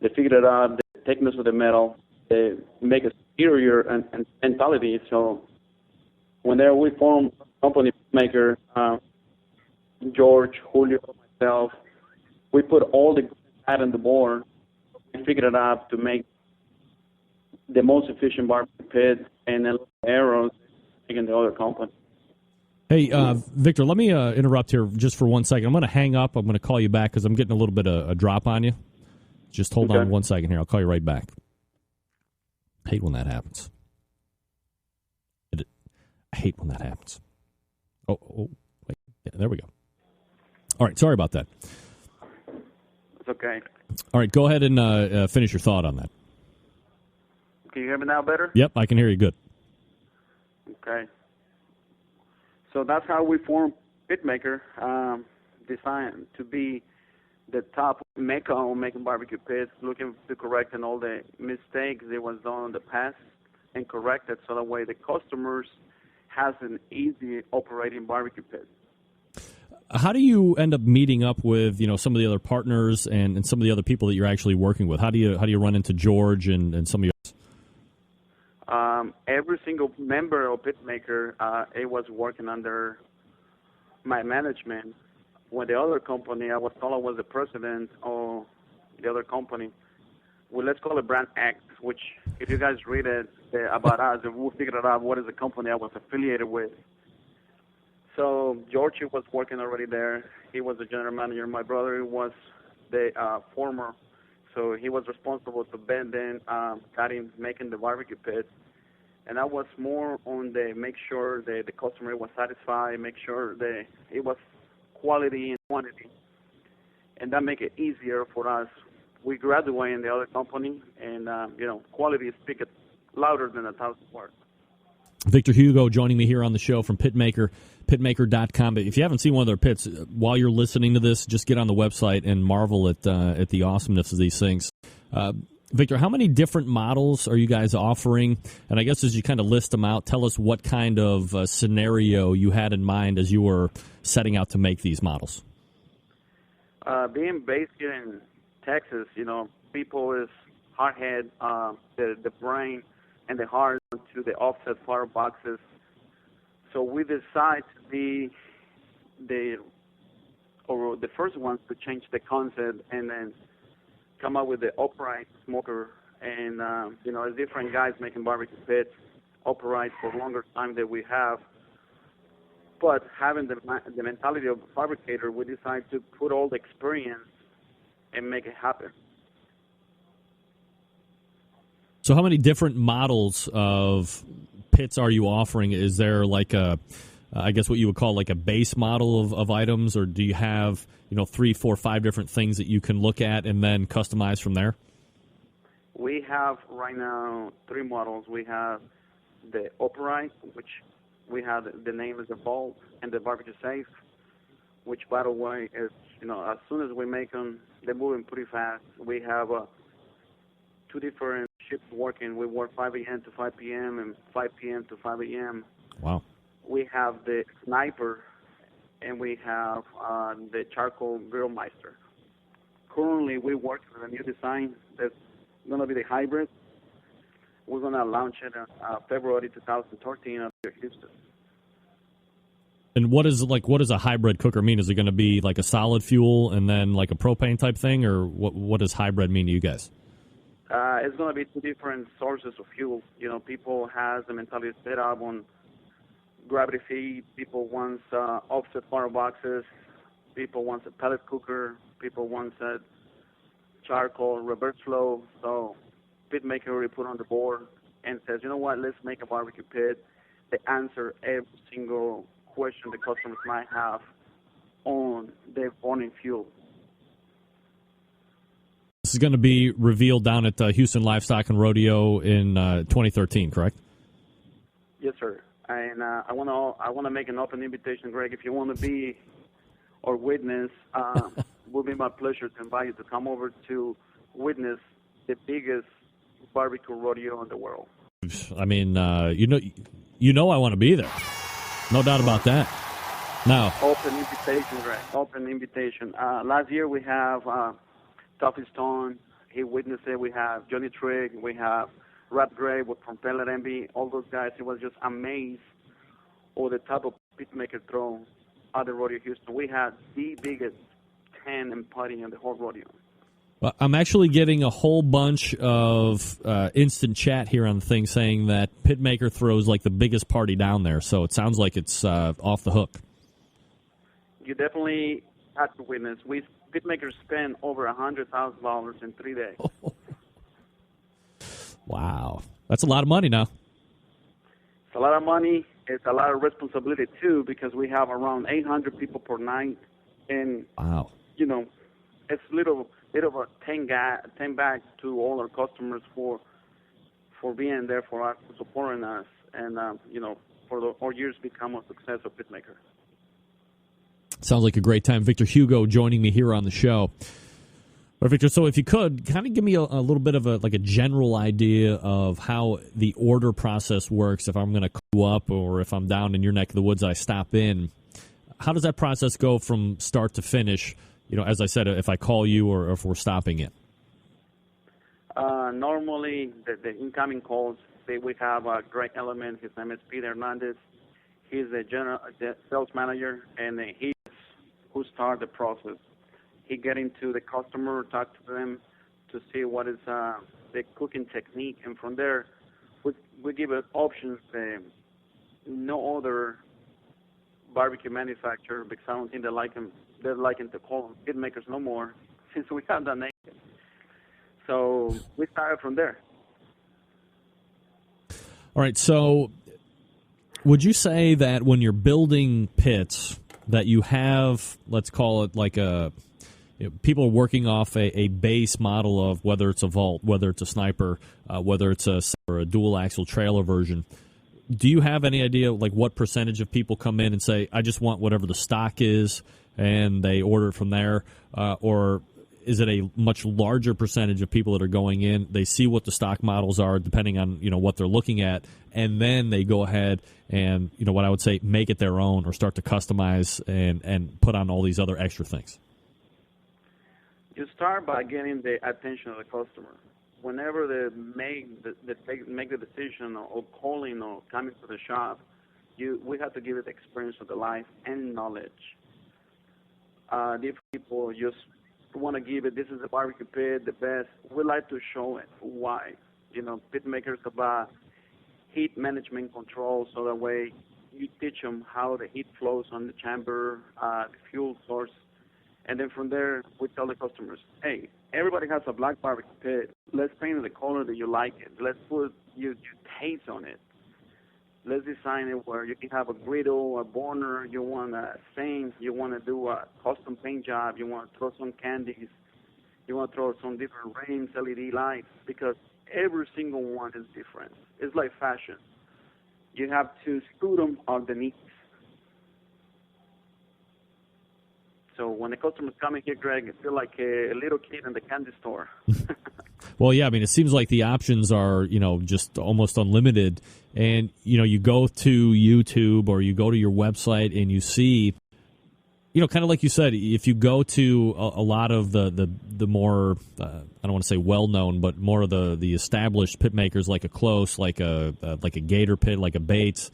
they figured it out, the thickness of the metal, they make a superior and mentality. So whenever we formed a company maker, George, Julio, myself, we put all the hat on the board. We figured it out to make the most efficient barbecue pit and then arrows in the other company. Hey, Victor, let me interrupt here just for 1 second. I'm going to hang up. I'm going to call you back because I'm getting a little bit of a drop on you. Just hold on 1 second here. I'll call you right back. I hate when that happens. I hate when that happens. Oh, wait. Yeah, there we go. All right, sorry about that. It's okay. All right, go ahead and finish your thought on that. Can you hear me now better? Yep, I can hear you good. Okay. So that's how we formed Pitmaker, designed to be the top maker on making barbecue pits, looking to correct all the mistakes that was done in the past and correct it so that way the customers has an easy operating barbecue pit. How do you end up meeting up with some of the other partners and some of the other people that you're actually working with? How do you run into George and some of your every single member of Pitmaker, it was working under my management. When the other company, I was told I was the president of the other company. Well, let's call it Brand X, which if you guys read it about us, we'll figure out what is the company I was affiliated with. So George was working already there. He was the general manager. My brother was the former, so he was responsible to bending, cutting, making the barbecue pits. And I was more on the make sure that the customer was satisfied, make sure that it was quality and quantity. And that make it easier for us. We graduate in the other company, and, quality speaks louder than 1,000 words. Victor Hugo joining me here on the show from Pitmaker, pitmaker.com. But if you haven't seen one of their pits, while you're listening to this, just get on the website and marvel at the awesomeness of these things. Victor, how many different models are you guys offering? And I guess as you kind of list them out, tell us what kind of scenario you had in mind as you were setting out to make these models. Being based here in Texas, people is hard-head, the brain and the heart to the offset fire boxes. So we decided to be the first ones to change the concept and then come up with the upright smoker. And, there's different guys making barbecue pits upright for longer time than we have. But having the mentality of a fabricator, we decided to put all the experience and make it happen. So how many different models of pits are you offering? Is there like I guess what you would call like a base model of items, or do you have, 3, 4, 5 different things that you can look at and then customize from there? We have right now 3 models. We have the upright, which we have the name is the Vault, and the barbecue safe, which by the way is, as soon as we make them, they're moving pretty fast. We have 2 different shifts working. We work 5 a.m. to 5 p.m. and 5 p.m. to 5 a.m. Wow. We have the Sniper, and we have the charcoal grill meister. Currently, we work with a new design that's going to be the hybrid. We're going to launch it in February 2013 up here in Houston. And what does a hybrid cooker mean? Is it going to be like a solid fuel and then like a propane type thing, or what does hybrid mean to you guys? It's going to be two different sources of fuel. You know, people has the mentality set up on gravity feed. People want offset fire boxes. People want a pellet cooker. People want a charcoal reverse flow. So Pitmaker already put on the board and says, you know what, let's make a barbecue pit that answer every single question the customers might have on their burning fuel. This is going to be revealed down at Houston Livestock and Rodeo in 2013, correct? Yes, sir. And I want to make an open invitation, Greg. If you want to be or witness, it will be my pleasure to invite you to come over to witness the biggest barbecue rodeo in the world. I mean, you know, I want to be there. No doubt about that. Now, open invitation, Greg. Open invitation. Last year we have Tuffy Stone. He witnessed it. We have Johnny Trigg. We have Rap Gray from Pellet Envy. All those guys. He was just amazed with the type of pitmaker throw at the rodeo Houston. We had the biggest tent and party in the whole rodeo. Well, I'm actually getting a whole bunch of instant chat here on the thing saying that Pitmaker throws like the biggest party down there. So it sounds like it's off the hook. You definitely have to witness. Pitmakers spend over $100,000 in 3 days. Wow. That's a lot of money now. It's a lot of money. It's a lot of responsibility, too, because we have around 800 people per night. And, wow. You know, it's bit of a 10 back to all our customers for being there for us, for supporting us, and, for our years become a success of Pitmaker. Sounds like a great time. Victor Hugo joining me here on the show. All right, Victor, so if you could, kind of give me a little bit of a general idea of how the order process works if I'm going to queue up or if I'm down in your neck of the woods, I stop in. How does that process go from start to finish, you know, as I said, if I call you or if we're stopping in? Normally, the incoming calls, we have a great element. His name is Peter Hernandez. He's the sales manager, and he's who start the process. He get into the customer, talk to them to see what is the cooking technique, and from there, we give it options. No other barbecue manufacturer, because I don't think they're liking to call them pit makers no more, since we have that name. So we started from there. All right, so would you say that when you're building pits that you have, let's call it like people are working off a base model of whether it's a vault, whether it's a sniper, whether it's a dual axle trailer version. Do you have any idea like what percentage of people come in and say, I just want whatever the stock is, and they order it from there? Or is it a much larger percentage of people that are going in, they see what the stock models are depending on, you know, what they're looking at, and then they go ahead and, you know, what I would say, make it their own or start to customize and put on all these other extra things? You start by getting the attention of the customer. Whenever they make the decision of calling or coming to the shop, we have to give it the experience of the life and knowledge. Different people just want to give it, this is the barbecue pit, the best. We like to show it why. You know, pit makers about heat management control, so that way you teach them how the heat flows on the chamber, the fuel source, and then from there we tell the customers, hey, everybody has a black barbecue pit. Let's paint it the color that you like it. Let's put your taste on it. Let's design it where you can have a griddle, a burner, you want to sing, you want to do a custom paint job, you want to throw some candies, you want to throw some different rims, LED lights, because every single one is different. It's like fashion. You have to screw them on the needs. So when the customer's coming here, Greg, it feels like a little kid in the candy store. Well, yeah, I mean, it seems like the options are, you know, just almost unlimited. And, you know, you go to YouTube or you go to your website and you see kind of like you said, if you go to a lot of the more, I don't want to say well-known, but more of the established pit makers like a Close, like a Gator Pit, like a Bates,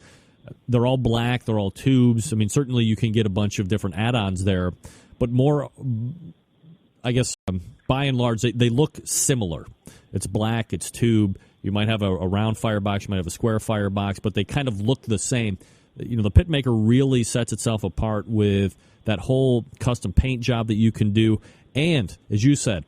they're all black, they're all tubes. I mean, certainly you can get a bunch of different add-ons there, but more, I guess, by and large, they look similar. It's black, it's tube. You might have a round firebox, you might have a square firebox, but they kind of look the same. The pit maker really sets itself apart with that whole custom paint job that you can do. And, as you said,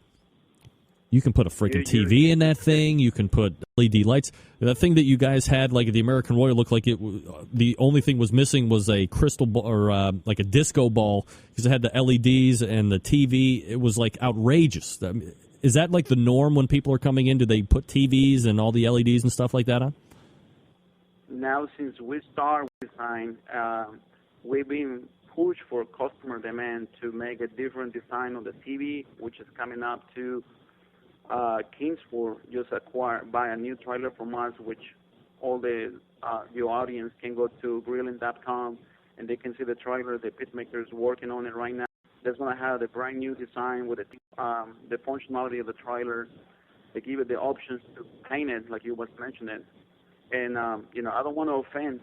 you can put a freaking TV in that thing. You can put LED lights. That thing that you guys had, like at the American Royal, looked like the only thing was missing was a crystal ball or like a disco ball because it had the LEDs and the TV. It was like outrageous. Is that like the norm when people are coming in? Do they put TVs and all the LEDs and stuff like that on? Now, since we started design, we've been pushed for customer demand to make a different design on the TV, which is coming up to Kingsport just buy a new trailer from us, which all your audience can go to grilling.com and they can see the trailer. The pit maker is working on it right now. That's going to have the brand new design with the functionality of the trailer. They give it the options to paint it, like you was mentioning. And I don't want to offend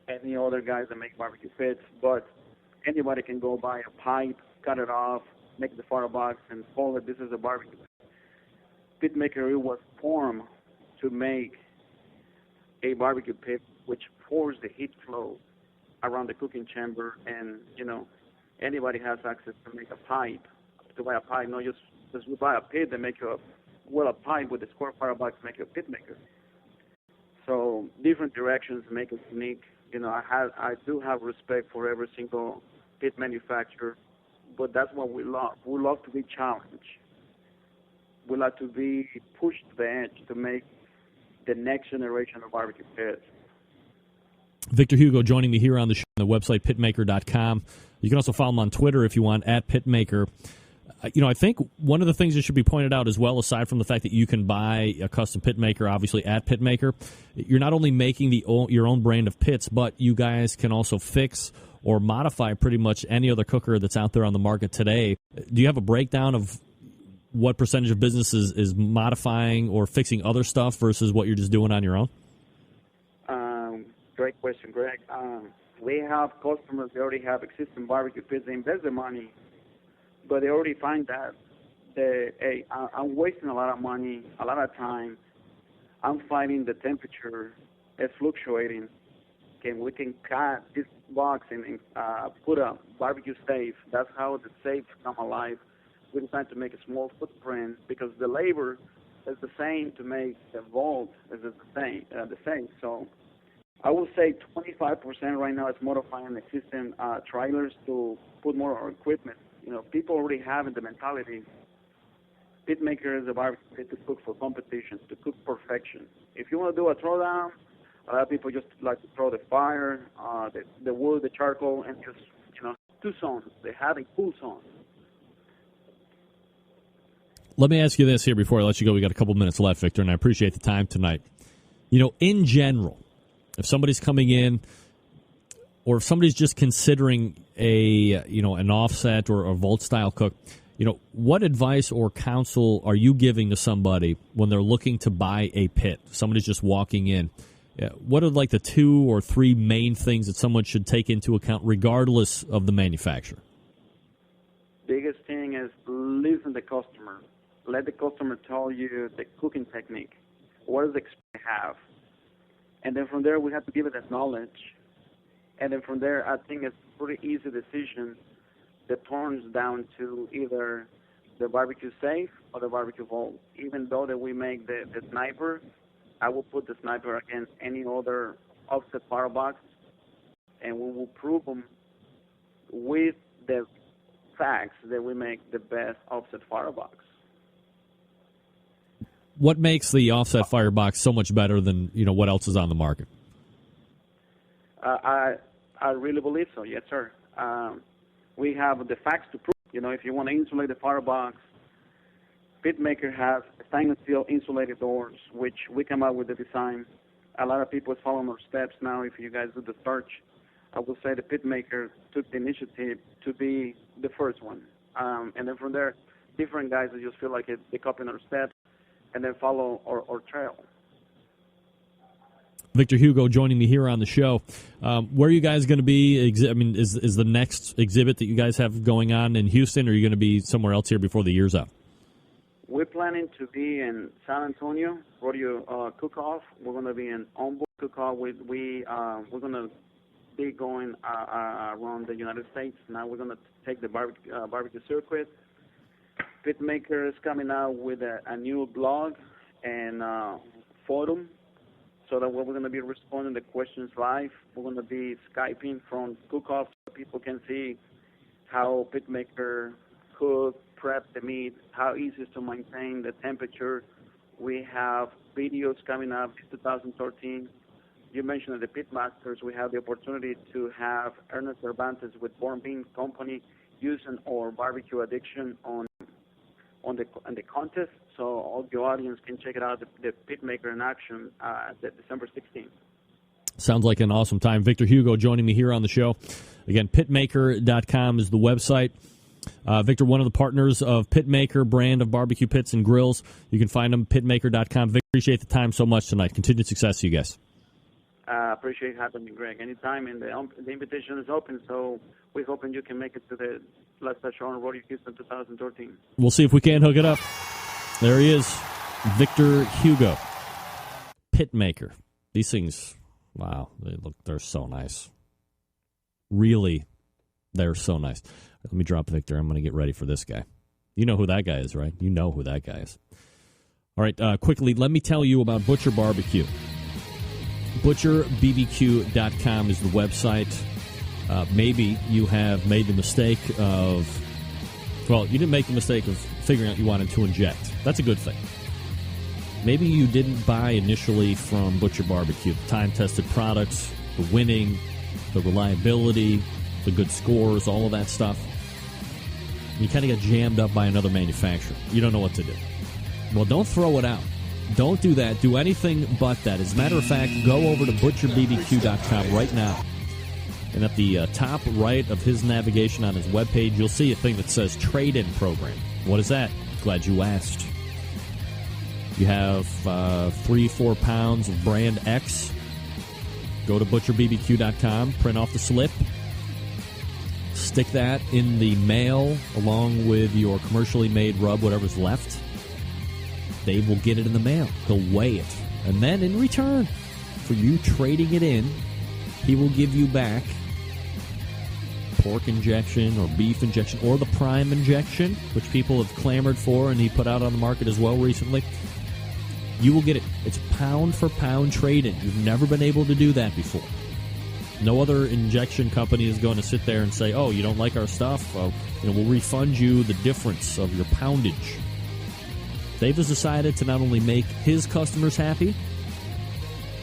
any other guys that make barbecue pits, but anybody can go buy a pipe, cut it off, make the firebox, and call it this is a barbecue pit maker. It was formed to make a barbecue pit which pours the heat flow around the cooking chamber, and anybody has access to make a pipe, to buy a pipe. Not just because we buy a pit, they make a pipe with a square firebox, make a pit maker. So different directions make it unique. I do have respect for every single pit manufacturer, but that's what we love. We love to be challenged. We like to be pushed to the edge to make the next generation of barbecue pits. Victor Hugo joining me here on the show on the website, pitmaker.com. You can also follow him on Twitter if you want, @pitmaker. I think one of the things that should be pointed out as well, aside from the fact that you can buy a custom pit maker, obviously at Pitmaker, you're not only making your own brand of pits, but you guys can also fix or modify pretty much any other cooker that's out there on the market today. Do you have a breakdown of what percentage of business is modifying or fixing other stuff versus what you're just doing on your own? Great question, Greg. We have customers that already have existing barbecue pits. They invest their money, but they already find that I'm wasting a lot of money, a lot of time. I'm finding the temperature is fluctuating. We can cut this box and put a barbecue safe. That's how the safe come alive. We decided to make a small footprint because the labor is the same to make the vault is the same. So I would say 25% right now is modifying existing trailers to put more equipment. People already have the mentality. Pit maker is a barbecue pit to cook for competition, to cook perfection. If you want to do a throwdown, a lot of people just like to throw the fire, the wood, the charcoal, and just, 2 zones. They have a cool zone. Let me ask you this here before I let you go. We got a couple minutes left, Victor, and I appreciate the time tonight. In general, if somebody's coming in or if somebody's just considering an offset or a Volt style cook, what advice or counsel are you giving to somebody when they're looking to buy a pit? Somebody's just walking in. What are like the 2 or 3 main things that someone should take into account regardless of the manufacturer? Biggest thing is listen to the customer. Let the customer tell you the cooking technique. What does the experience have? And then from there, we have to give it that knowledge. And then from there, I think it's a pretty easy decision that turns down to either the barbecue safe or the barbecue vault. Even though that we make the sniper, I will put the sniper against any other offset firebox, and we will prove them with the facts that we make the best offset firebox. What makes the offset firebox so much better than what else is on the market? I really believe so. Yes, sir. We have the facts to prove. If you want to insulate the firebox, Pitmaker has stainless steel insulated doors, which we come up with the design. A lot of people are following our steps now. If you guys do the search, I would say the pit maker took the initiative to be the first one. And then from there, different guys that just feel like they copy our steps and then follow our trail. Victor Hugo joining me here on the show. Where are you guys going to be? I mean, is the next exhibit that you guys have going on in Houston, or are you going to be somewhere else here before the year's up? We're planning to be in San Antonio, Rodeo Cook-Off. We're going to be in Onboard Cook-Off. We're going to be going around the United States. Now we're going to take the barbecue circuit. Pitmaker is coming out with a new blog and forum, so that we're going to be responding to questions live. We're going to be Skyping from cook-off so people can see how Pitmaker cook, prep the meat, how easy it is to maintain the temperature. We have videos coming up in 2013. You mentioned the Pitmasters. We have the opportunity to have Ernest Cervantes with Born Bean Company using our barbecue addiction on the contest, so all the audience can check it out, the Pitmaker in action December 16th. Sounds like an awesome time. Victor Hugo joining me here on the show. Again, pitmaker.com is the website. Victor, one of the partners of Pitmaker, brand of barbecue pits and grills. You can find them, pitmaker.com. Victor, appreciate the time so much tonight. Continued success to you guys. Appreciate having me, Greg. Anytime, and the invitation is open, so we're hoping you can make it to the last show on Rodeo Houston 2013. We'll see if we can hook it up. There he is, Victor Hugo, Pitmaker. These things, wow, they're so nice. Really, they're so nice. Let me drop Victor. I'm going to get ready for this guy. You know who that guy is, right? You know who that guy is. All right, quickly, let me tell you about Butcher Barbecue. ButcherBBQ.com is the website. Maybe you have made the mistake of, well, you didn't make the mistake of figuring out you wanted to inject. That's a good thing. Maybe you didn't buy initially from Butcher Barbecue. The time-tested products, the winning, the reliability, the good scores, all of that stuff. You kind of got jammed up by another manufacturer. You don't know what to do. Well, don't throw it out. Don't do that. Do anything but that. As a matter of fact, go over to ButcherBBQ.com right now. And at the top right of his navigation on his webpage, you'll see a thing that says Trade-In Program. What is that? Glad you asked. You have 3-4 pounds of brand X. Go to ButcherBBQ.com, print off the slip, stick that in the mail along with your commercially made rub, whatever's left. Dave will get it in the mail. He'll weigh it. And then in return for you trading it in, he will give you back pork injection or beef injection or the prime injection, which people have clamored for and he put out on the market as well recently. You will get it. It's pound for pound trade-in. You've never been able to do that before. No other injection company is going to sit there and say, oh, you don't like our stuff? Well, we'll refund you the difference of your poundage. Dave has decided to not only make his customers happy,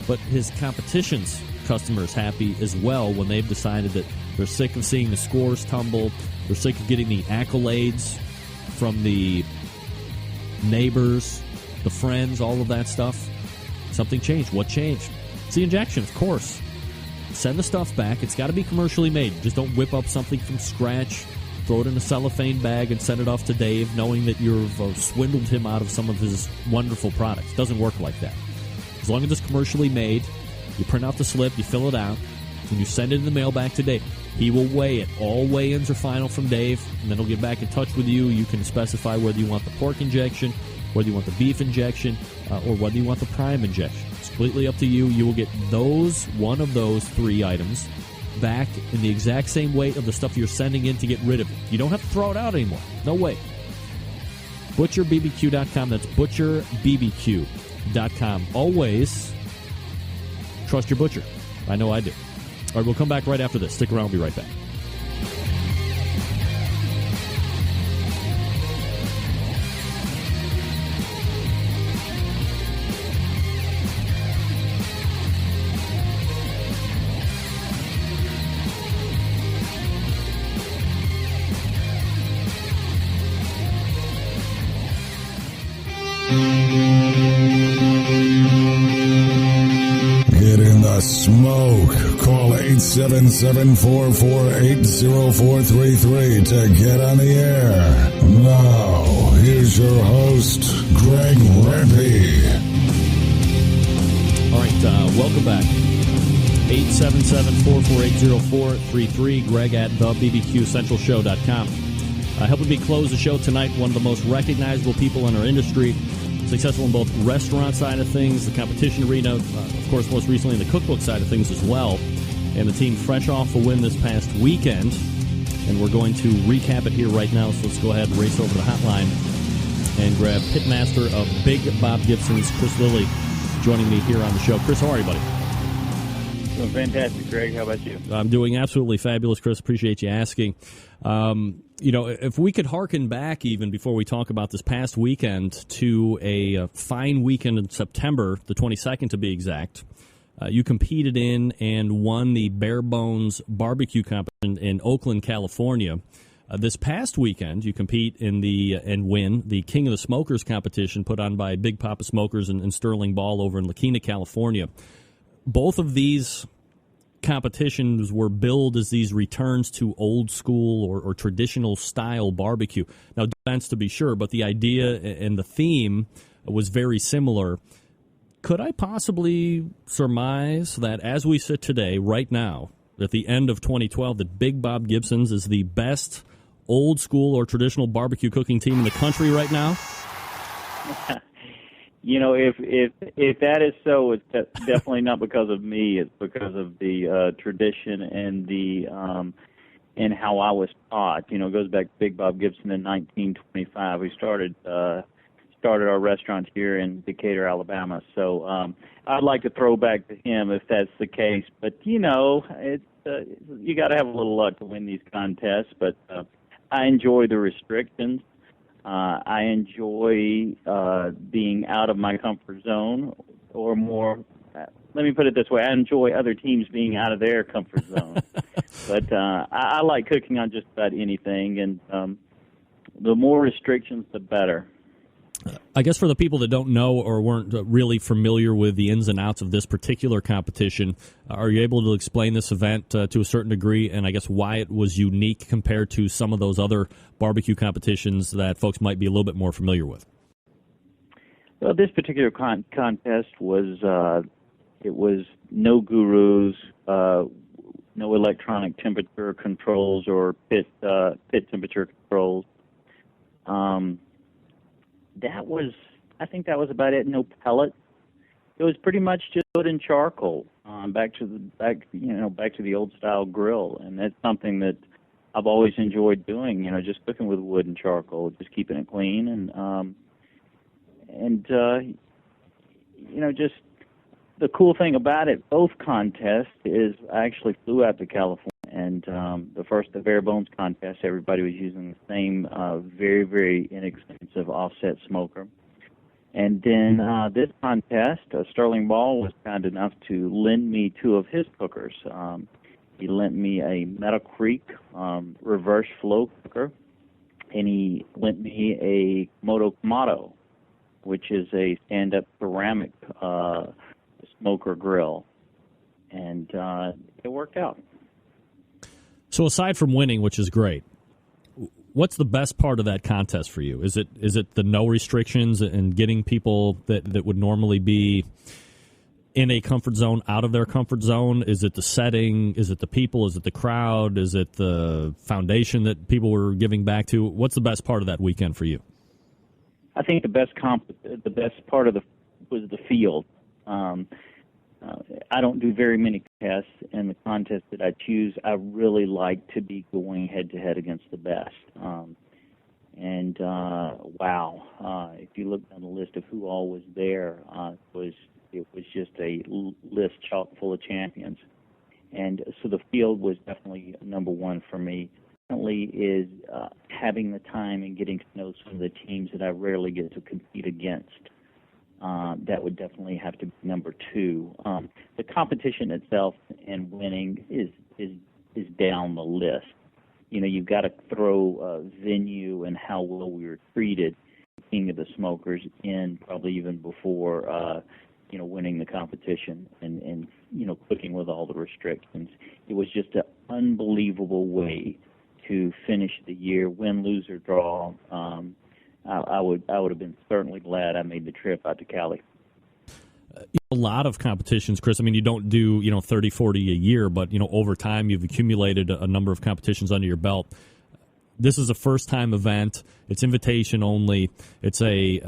but his competition's customers happy as well when they've decided that they're sick of seeing the scores tumble, they're sick of getting the accolades from the neighbors, the friends, all of that stuff. Something changed. What changed? It's the injection, of course. Send the stuff back. It's got to be commercially made. Just don't whip up something from scratch, throw it in a cellophane bag, and send it off to Dave, knowing that you've swindled him out of some of his wonderful products. It doesn't work like that. As long as it's commercially made, you print out the slip, you fill it out, and you send it in the mail back to Dave. He will weigh it. All weigh-ins are final from Dave, and then he'll get back in touch with you. You can specify whether you want the pork injection, whether you want the beef injection, or whether you want the prime injection. It's completely up to you. You will get one of those 3 items back in the exact same weight of the stuff you're sending in to get rid of it. You don't have to throw it out anymore. No way. ButcherBBQ.com. That's ButcherBBQ.com. Always trust your butcher. I know I do. All right, we'll come back right after this. Stick around. We'll be right back. Get in the the smoke. Call 877-448-0433 to get on the air. Now, here's your host, Greg Rempe. All right, welcome back. 877-448-0433, Greg at thebbqcentralshow.com. Helping me close the show tonight, one of the most recognizable people in our industry, successful in both restaurant side of things, the competition arena, of course, most recently in the cookbook side of things as well. And the team fresh off a win this past weekend. And we're going to recap it here right now, so let's go ahead and race over the hotline and grab pitmaster of Big Bob Gibson's, Chris Lilly, joining me here on the show. Chris, how are you, buddy? Doing fantastic, Greg. How about you? I'm doing absolutely fabulous, Chris. Appreciate you asking. If we could hearken back even before we talk about this past weekend to a fine weekend in September, the 22nd to be exact, you competed in and won the Bare Bones Barbecue Competition in Oakland, California. This past weekend, you compete in and win the King of the Smokers competition put on by Big Papa Smokers and Sterling Ball over in La Quinta, California. Both of these competitions were billed as these returns to old school or traditional style barbecue. Now, defense to be sure, but the idea and the theme was very similar. Could I possibly surmise that as we sit today, right now, at the end of 2012, that Big Bob Gibson's is the best old school or traditional barbecue cooking team in the country right now? If that is so, it's definitely not because of me. It's because of the tradition and and how I was taught. It goes back to Big Bob Gibson in 1925. We started our restaurant here in Decatur, Alabama. So I'd like to throw back to him if that's the case. But you got to have a little luck to win these contests. But I enjoy the restrictions. I enjoy being out of my comfort zone, or more, let me put it this way, I enjoy other teams being out of their comfort zone. But I like cooking on just about anything, and the more restrictions, the better. I guess for the people that don't know or weren't really familiar with the ins and outs of this particular competition, are you able to explain this event to a certain degree, and I guess why it was unique compared to some of those other barbecue competitions that folks might be a little bit more familiar with? Well, this particular contest was it was no gurus, no electronic temperature controls or pit temperature controls. I think that was about it. No pellets. It was pretty much just wood and charcoal. Back to the old style grill, and that's something that I've always enjoyed doing. Just cooking with wood and charcoal, just keeping it clean, just the cool thing about it. Both contests is I actually flew out to California. And the Bare Bones contest, everybody was using the same very, very inexpensive offset smoker. And then this contest, Sterling Ball was kind enough to lend me two of his cookers. He lent me a Meadow Creek reverse flow cooker, and he lent me a Moto Kamado, which is a stand-up ceramic smoker grill. And it worked out. So aside from winning, which is great, what's the best part of that contest for you? Is it the no restrictions and getting people that would normally be in a comfort zone out of their comfort zone? Is it the setting? Is it the people? Is it the crowd? Is it the foundation that people were giving back to? What's the best part of that weekend for you? I think the best part of was the field. I don't do very many tests, and the contests that I choose, I really like to be going head-to-head against the best. If you look down the list of who all was there, it was just a list chock full of champions. And so the field was definitely number one for me. Definitely is having the time and getting to know some of the teams that I rarely get to compete against. That would definitely have to be number two. The competition itself and winning is down the list. You've got to throw venue and how well we were treated, King of the Smokers, in probably even before winning the competition and cooking with all the restrictions. It was just an unbelievable way to finish the year, win, lose, or draw. I would have been certainly glad I made the trip out to Cali. A lot of competitions, Chris. I mean, you don't do 30, 40 a year, but over time you've accumulated a number of competitions under your belt. This is a first-time event. It's invitation only. It's a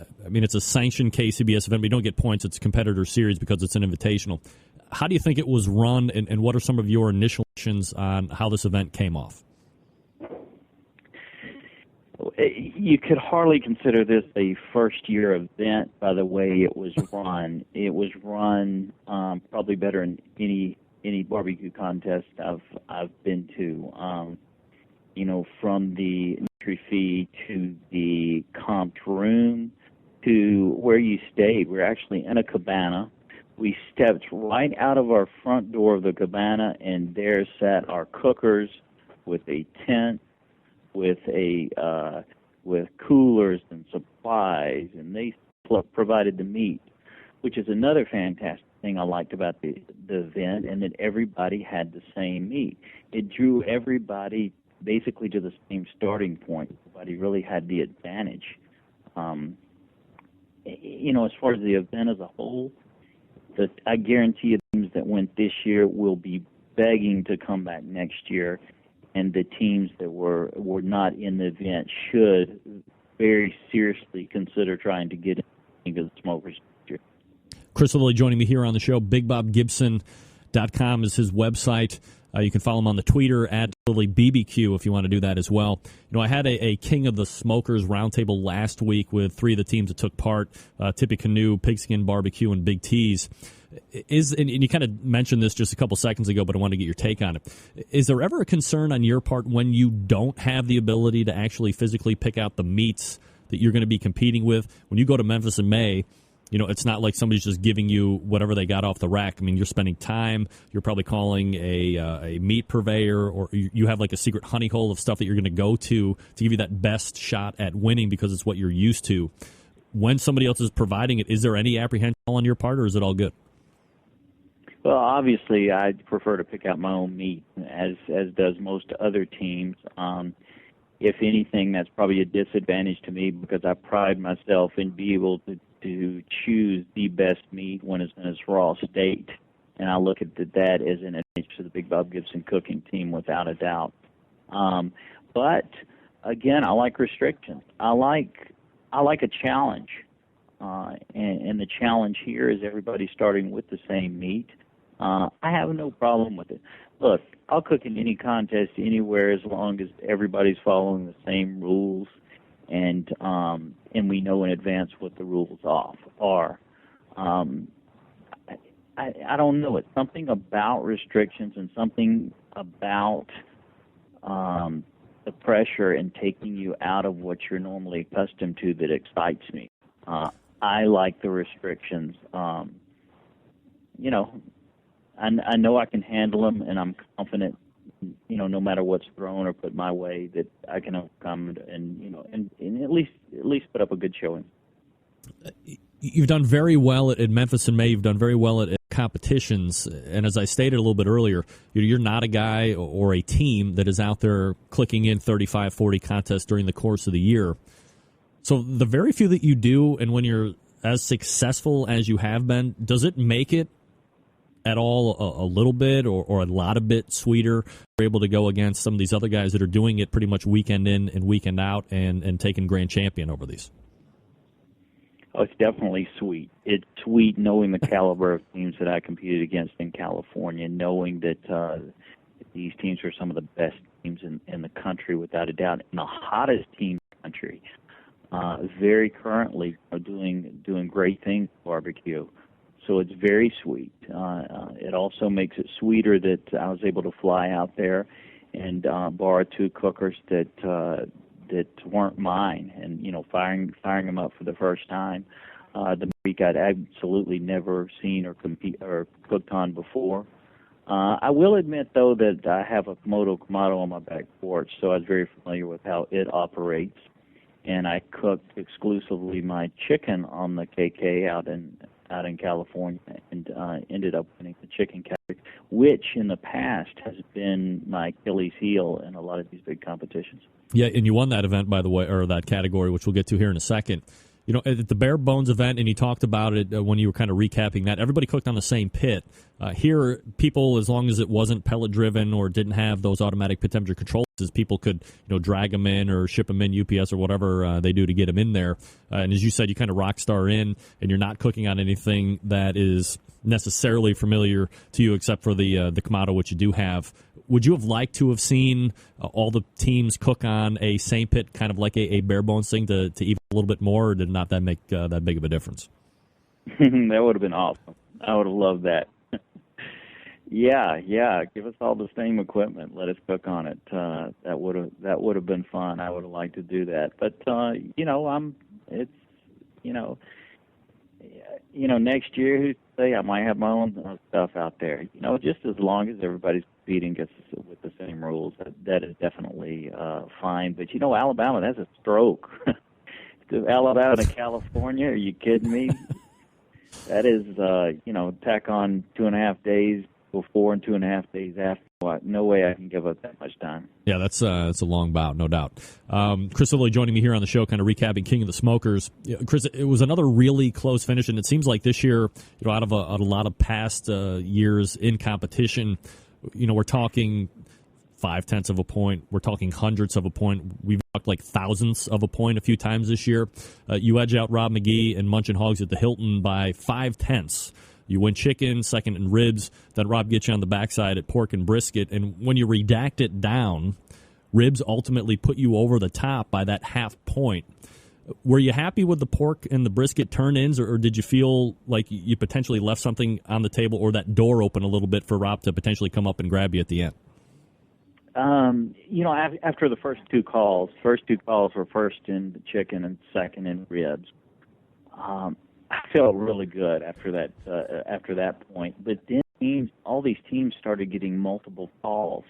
sanctioned KCBS event. We don't get points. It's a competitor series because it's an invitational. How do you think it was run, and what are some of your initial impressions on how this event came off? You could hardly consider this a first-year event by the way it was run. It was run probably better than any barbecue contest I've been to. From the entry fee to the comped room to where you stayed. We're actually in a cabana. We stepped right out of our front door of the cabana, and there sat our cookers with a tent, with coolers and supplies, and they provided the meat, which is another fantastic thing I liked about the event, and that everybody had the same meat. It drew everybody basically to the same starting point. Everybody really had the advantage. As far as the event as a whole, I guarantee you the teams that went this year will be begging to come back next year, and the teams that were not in the event should very seriously consider trying to get into the smokers next year. Chris Lilly joining me here on the show. BigBobGibson.com is his website. You can follow him on the Twitter at LillyBBQ if you want to do that as well. I had a King of the Smokers roundtable last week with three of the teams that took part, Tippecanoe, Pigskin Barbecue, and Big T's. And you kind of mentioned this just a couple seconds ago, but I want to get your take on it. Is there ever a concern on your part when you don't have the ability to actually physically pick out the meats that you're going to be competing with? When you go to Memphis in May, it's not like somebody's just giving you whatever they got off the rack. I mean, you're spending time. You're probably calling a meat purveyor, or you have like a secret honey hole of stuff that you're going to go to give you that best shot at winning because it's what you're used to. When somebody else is providing it, is there any apprehension on your part, or is it all good? Well, obviously, I prefer to pick out my own meat, as does most other teams. If anything, that's probably a disadvantage to me because I pride myself in being able to choose the best meat when it's in its raw state, and I look at that as an advantage to the Big Bob Gibson cooking team without a doubt. But again, I like restrictions. I like a challenge, and the challenge here is everybody starting with the same meat. I have no problem with it. Look, I'll cook in any contest anywhere as long as everybody's following the same rules, and we know in advance what the rules are. I don't know. It's something about restrictions and something about the pressure and taking you out of what you're normally accustomed to that excites me. I like the restrictions. I know I can handle them, and I'm confident, no matter what's thrown or put my way, that I can overcome it and at least put up a good showing. You've done very well at Memphis in May. You've done very well at competitions, and as I stated a little bit earlier, you're not a guy or a team that is out there clicking in 35, 40 contests during the course of the year. So the very few that you do, and when you're as successful as you have been, does it make it at all a little bit or a lot of bit sweeter? You're able to go against some of these other guys that are doing it pretty much weekend in and weekend out and taking grand champion over these. Oh, it's definitely sweet. It's sweet knowing the caliber of teams that I competed against in California, knowing that these teams are some of the best teams in the country without a doubt, and the hottest team in the country. Very currently are doing great things in barbecue. So it's very sweet. It also makes it sweeter that I was able to fly out there and borrow two cookers that weren't mine, and firing them up for the first time. The meat I'd absolutely never seen or cooked on before. I will admit though that I have a Komodo on my back porch, so I was very familiar with how it operates, and I cooked exclusively my chicken on the KK out out in California and ended up winning the chicken category, which in the past has been my Achilles heel in a lot of these big competitions. Yeah, and you won that event, by the way, or that category, which we'll get to here in a second. You know, at the Bare Bones event, and you talked about it when you were kind of recapping that, everybody cooked on the same pit. Here, people, as long as it wasn't pellet-driven or didn't have those automatic pit temperature controls, people could, drag them in or ship them in UPS or whatever they do to get them in there. And as you said, you kind of rock star in, and you're not cooking on anything that is necessarily familiar to you except for the Kamado, which you do have. Would you have liked to have seen all the teams cook on a same pit, kind of like a bare bones thing, to even a little bit more, or did not that make that big of a difference? That would have been awesome. I would have loved that. Yeah. Give us all the same equipment. Let us cook on it. That would have been fun. I would have liked to do that. But next year, who's to say, I might have my own stuff out there. Just as long as everybody's competing gets with the same rules, that is definitely fine. But Alabama, that's a stroke. To Alabama to California, are you kidding me? That is, tack on 2.5 days before and 2.5 days after. No way I can give up that much time. Yeah, that's a long bout, no doubt. Chris Lively joining me here on the show, kind of recapping King of the Smokers. Chris, it was another really close finish, and it seems like this year, out of a lot of past years in competition, we're talking 0.5 of a point. We're talking hundredths of a point. We've talked like thousandths of a point a few times this year. You edge out Rob McGee and Munchin' Hogs at the Hilton by 0.5. You win chicken, second in ribs. Then Rob gets you on the backside at pork and brisket. And when you redact it down, ribs ultimately put you over the top by that 0.5 point. Were you happy with the pork and the brisket turn-ins, or did you feel like you potentially left something on the table or that door open a little bit for Rob to potentially come up and grab you at the end? After the first two calls were first in the chicken and second in ribs. I felt really good after that point. But then all these teams started getting multiple calls.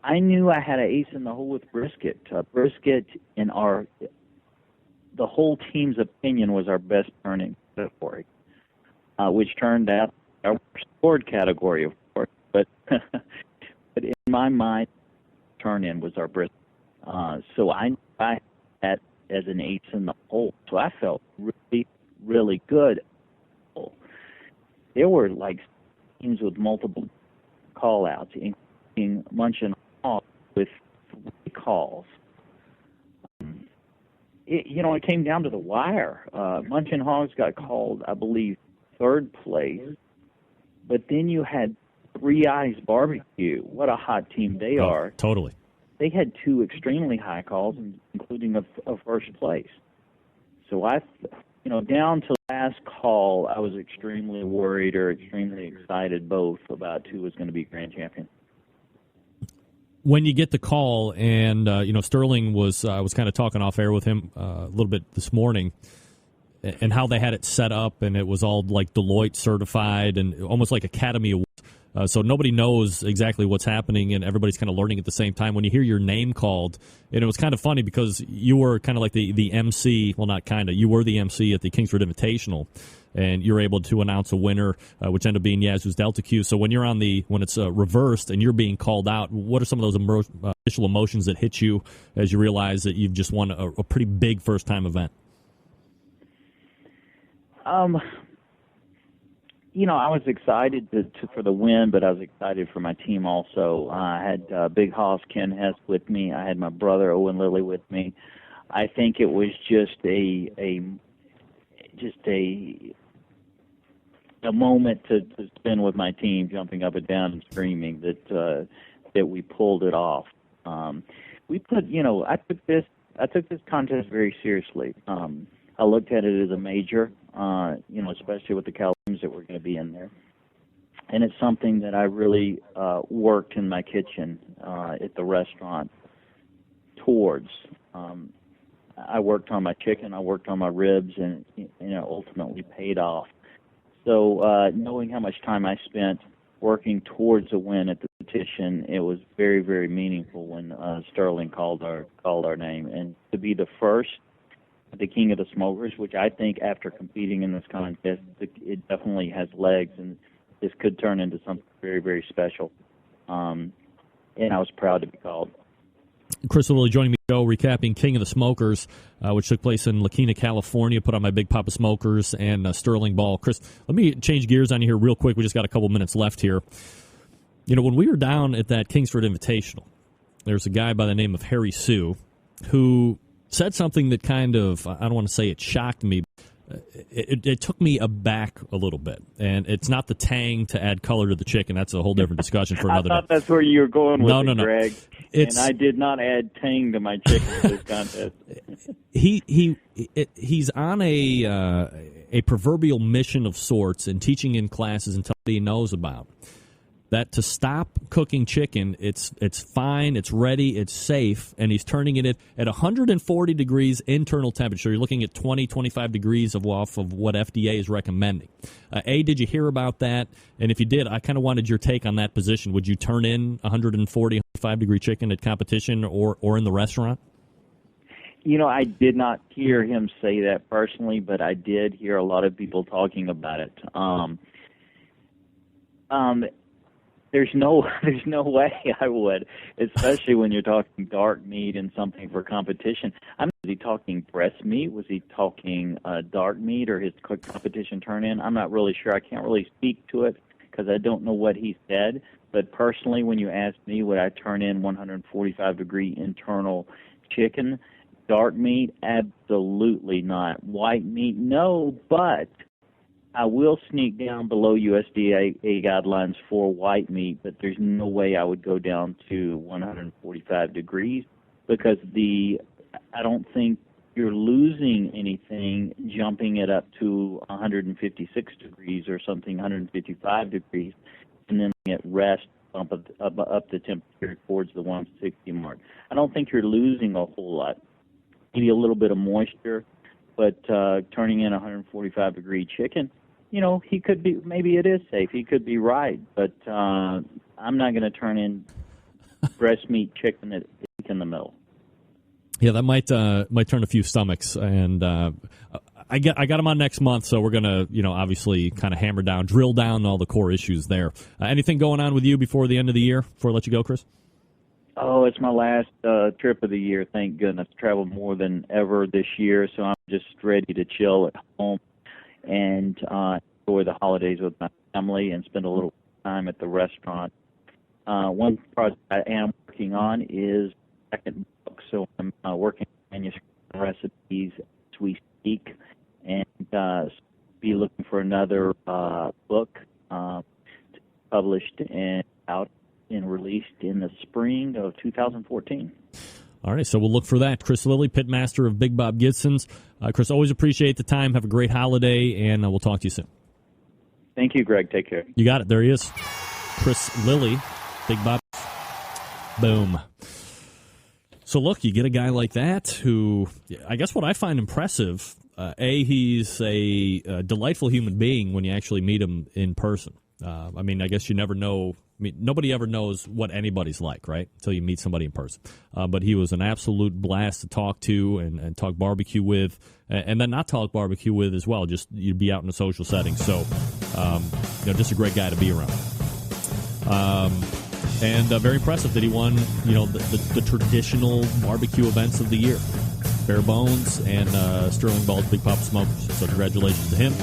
I knew I had an ace in the hole with brisket. Brisket in the whole team's opinion was our best turning category, which turned out our scored category, of course. But but in my mind, turn-in was our brisket. So I had that as an ace in the hole. So I felt really, really good. There were like teams with multiple call-outs, including Munchin' Hogs with 3 calls. It came down to the wire. Munchin' Hogs got called, I believe, 3rd place. But then you had Three Eyes Barbecue. What a hot team they are. Totally. They had 2 extremely high calls, including a first place. So down to the last call, I was extremely worried or extremely excited both about who was going to be grand champion. When you get the call, and Sterling was kind of talking off air with him a little bit this morning, and how they had it set up, and it was all like Deloitte certified and almost like Academy Awards. So nobody knows exactly what's happening, and everybody's kind of learning at the same time. When you hear your name called, and it was kind of funny because you were kind of like the MC, well, not kind of, you were the MC at the Kingsford Invitational, and you're able to announce a winner, which ended up being Yazoo's Delta Q. So when you're when it's reversed and you're being called out, what are some of those initial emotions that hit you as you realize that you've just won a pretty big first-time event? I was excited for the win, but I was excited for my team also. I had Big Hoss Ken Hess with me. I had my brother Owen Lilly with me. I think it was just a moment to spend with my team, jumping up and down and screaming that we pulled it off. I took this contest very seriously. I looked at it as a major, especially with the calories that were going to be in there. And it's something that I really worked in my kitchen at the restaurant towards. I worked on my chicken, I worked on my ribs, and ultimately paid off. So knowing how much time I spent working towards a win at the competition, it was very, very meaningful when Sterling called our name. And to be the first the king of the smokers, which I think after competing in this contest, it definitely has legs, and this could turn into something very, very special. And I was proud to be called. Chris Lilly joining me, Joe, recapping King of the Smokers, which took place in La Quina, California, put on by Big Papa Smokers and Sterling Ball. Chris, let me change gears on you here real quick. We just got a couple minutes left here. You know, when we were down at that Kingsford Invitational, there's a guy by the name of Harry Sue who said something that kind of, I don't want to say it shocked me, but it took me aback a little bit. And it's not the tang to add color to the chicken. That's a whole different discussion for another I thought day. that's where you were going with No. Greg. And I did not add tang to my chicken for this contest. He's on a proverbial mission of sorts and teaching in classes until he knows about. That to stop cooking chicken, it's fine, it's ready, it's safe, and he's turning it at 140 degrees internal temperature. You're looking at 20, 25 degrees off of what FDA is recommending. Did you hear about that? And if you did, I kind of wanted your take on that position. Would you turn in 140, 105 degree chicken at competition or in the restaurant? You know, I did not hear him say that personally, but I did hear a lot of people talking about it. There's no way I would, especially when you're talking dark meat and something for competition. Was he talking breast meat? Was he talking dark meat or his competition turn-in? I'm not really sure. I can't really speak to it because I don't know what he said. But personally, when you ask me, would I turn in 145-degree internal chicken? Dark meat? Absolutely not. White meat? No, but I will sneak down below USDA guidelines for white meat, but there's no way I would go down to 145 degrees because I don't think you're losing anything jumping it up to 156 degrees or something, 155 degrees, and then at rest up the temperature towards the 160 mark. I don't think you're losing a whole lot. Maybe a little bit of moisture, but turning in 145-degree chicken, you know, he could be, maybe it is safe. He could be right, but I'm not going to turn in breast meat chicken in the middle. Yeah, that might turn a few stomachs, and I got him on next month, so we're gonna, obviously kind of drill down all the core issues there. Anything going on with you before the end of the year? Before I let you go, Chris? Oh, it's my last trip of the year. Thank goodness. Traveled more than ever this year, so I'm just ready to chill at home and enjoy the holidays with my family and spend a little time at the restaurant. One project I am working on is second book, so I'm working on manuscript recipes as we speak, and be looking for another book published and out and released in the spring of 2014. All right, so we'll look for that. Chris Lilly, pitmaster of Big Bob Gibson's. Chris, always appreciate the time. Have a great holiday, and we'll talk to you soon. Thank you, Greg. Take care. You got it. There he is. Chris Lilly, Big Bob. Boom. So, look, you get a guy like that who, I guess what I find impressive, he's a delightful human being when you actually meet him in person. I guess you never know. Nobody ever knows what anybody's like, right, until you meet somebody in person. But he was an absolute blast to talk to and talk barbecue with, and then not talk barbecue with as well. Just you'd be out in a social setting. So, just a great guy to be around. And very impressive that he won, the traditional barbecue events of the year. Bare Bones and Sterling Ball's Big Papa Smokers. So congratulations to him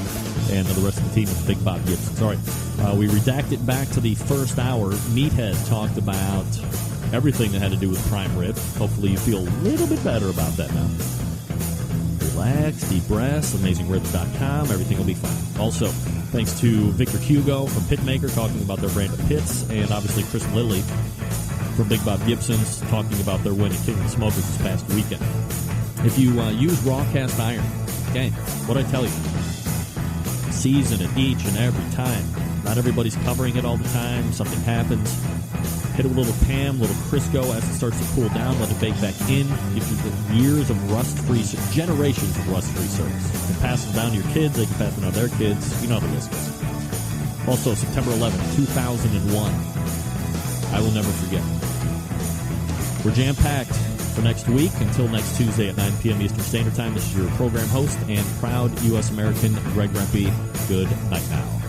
and the rest of the team of Big Bob Gibson. All right, we redacted back to the first hour. Meathead talked about everything that had to do with prime rib. Hopefully you feel a little bit better about that now. Relax, deep breaths, AmazingRibs.com. Everything will be fine. Also, thanks to Victor Hugo from Pitmaker talking about their brand of pits, and obviously Chris Lilly from Big Bob Gibson's talking about their win at King of the Smokers this past weekend. If you use raw cast iron, okay, what'd I tell you? Season it each and every time. Not everybody's covering it all the time. Something happens. Hit it with a little Pam, a little Crisco as it starts to cool down. Let it bake back in. Gives you the years of rust-free, generations of rust-free service. You can pass them down to your kids. They can pass them down to their kids. You know the list goes. Also, September 11th, 2001. I will never forget. We're jam-packed. for next week. Until next Tuesday at 9 p.m. Eastern Standard Time, this is your program host and proud U.S. American, Greg Rempe. Good night now.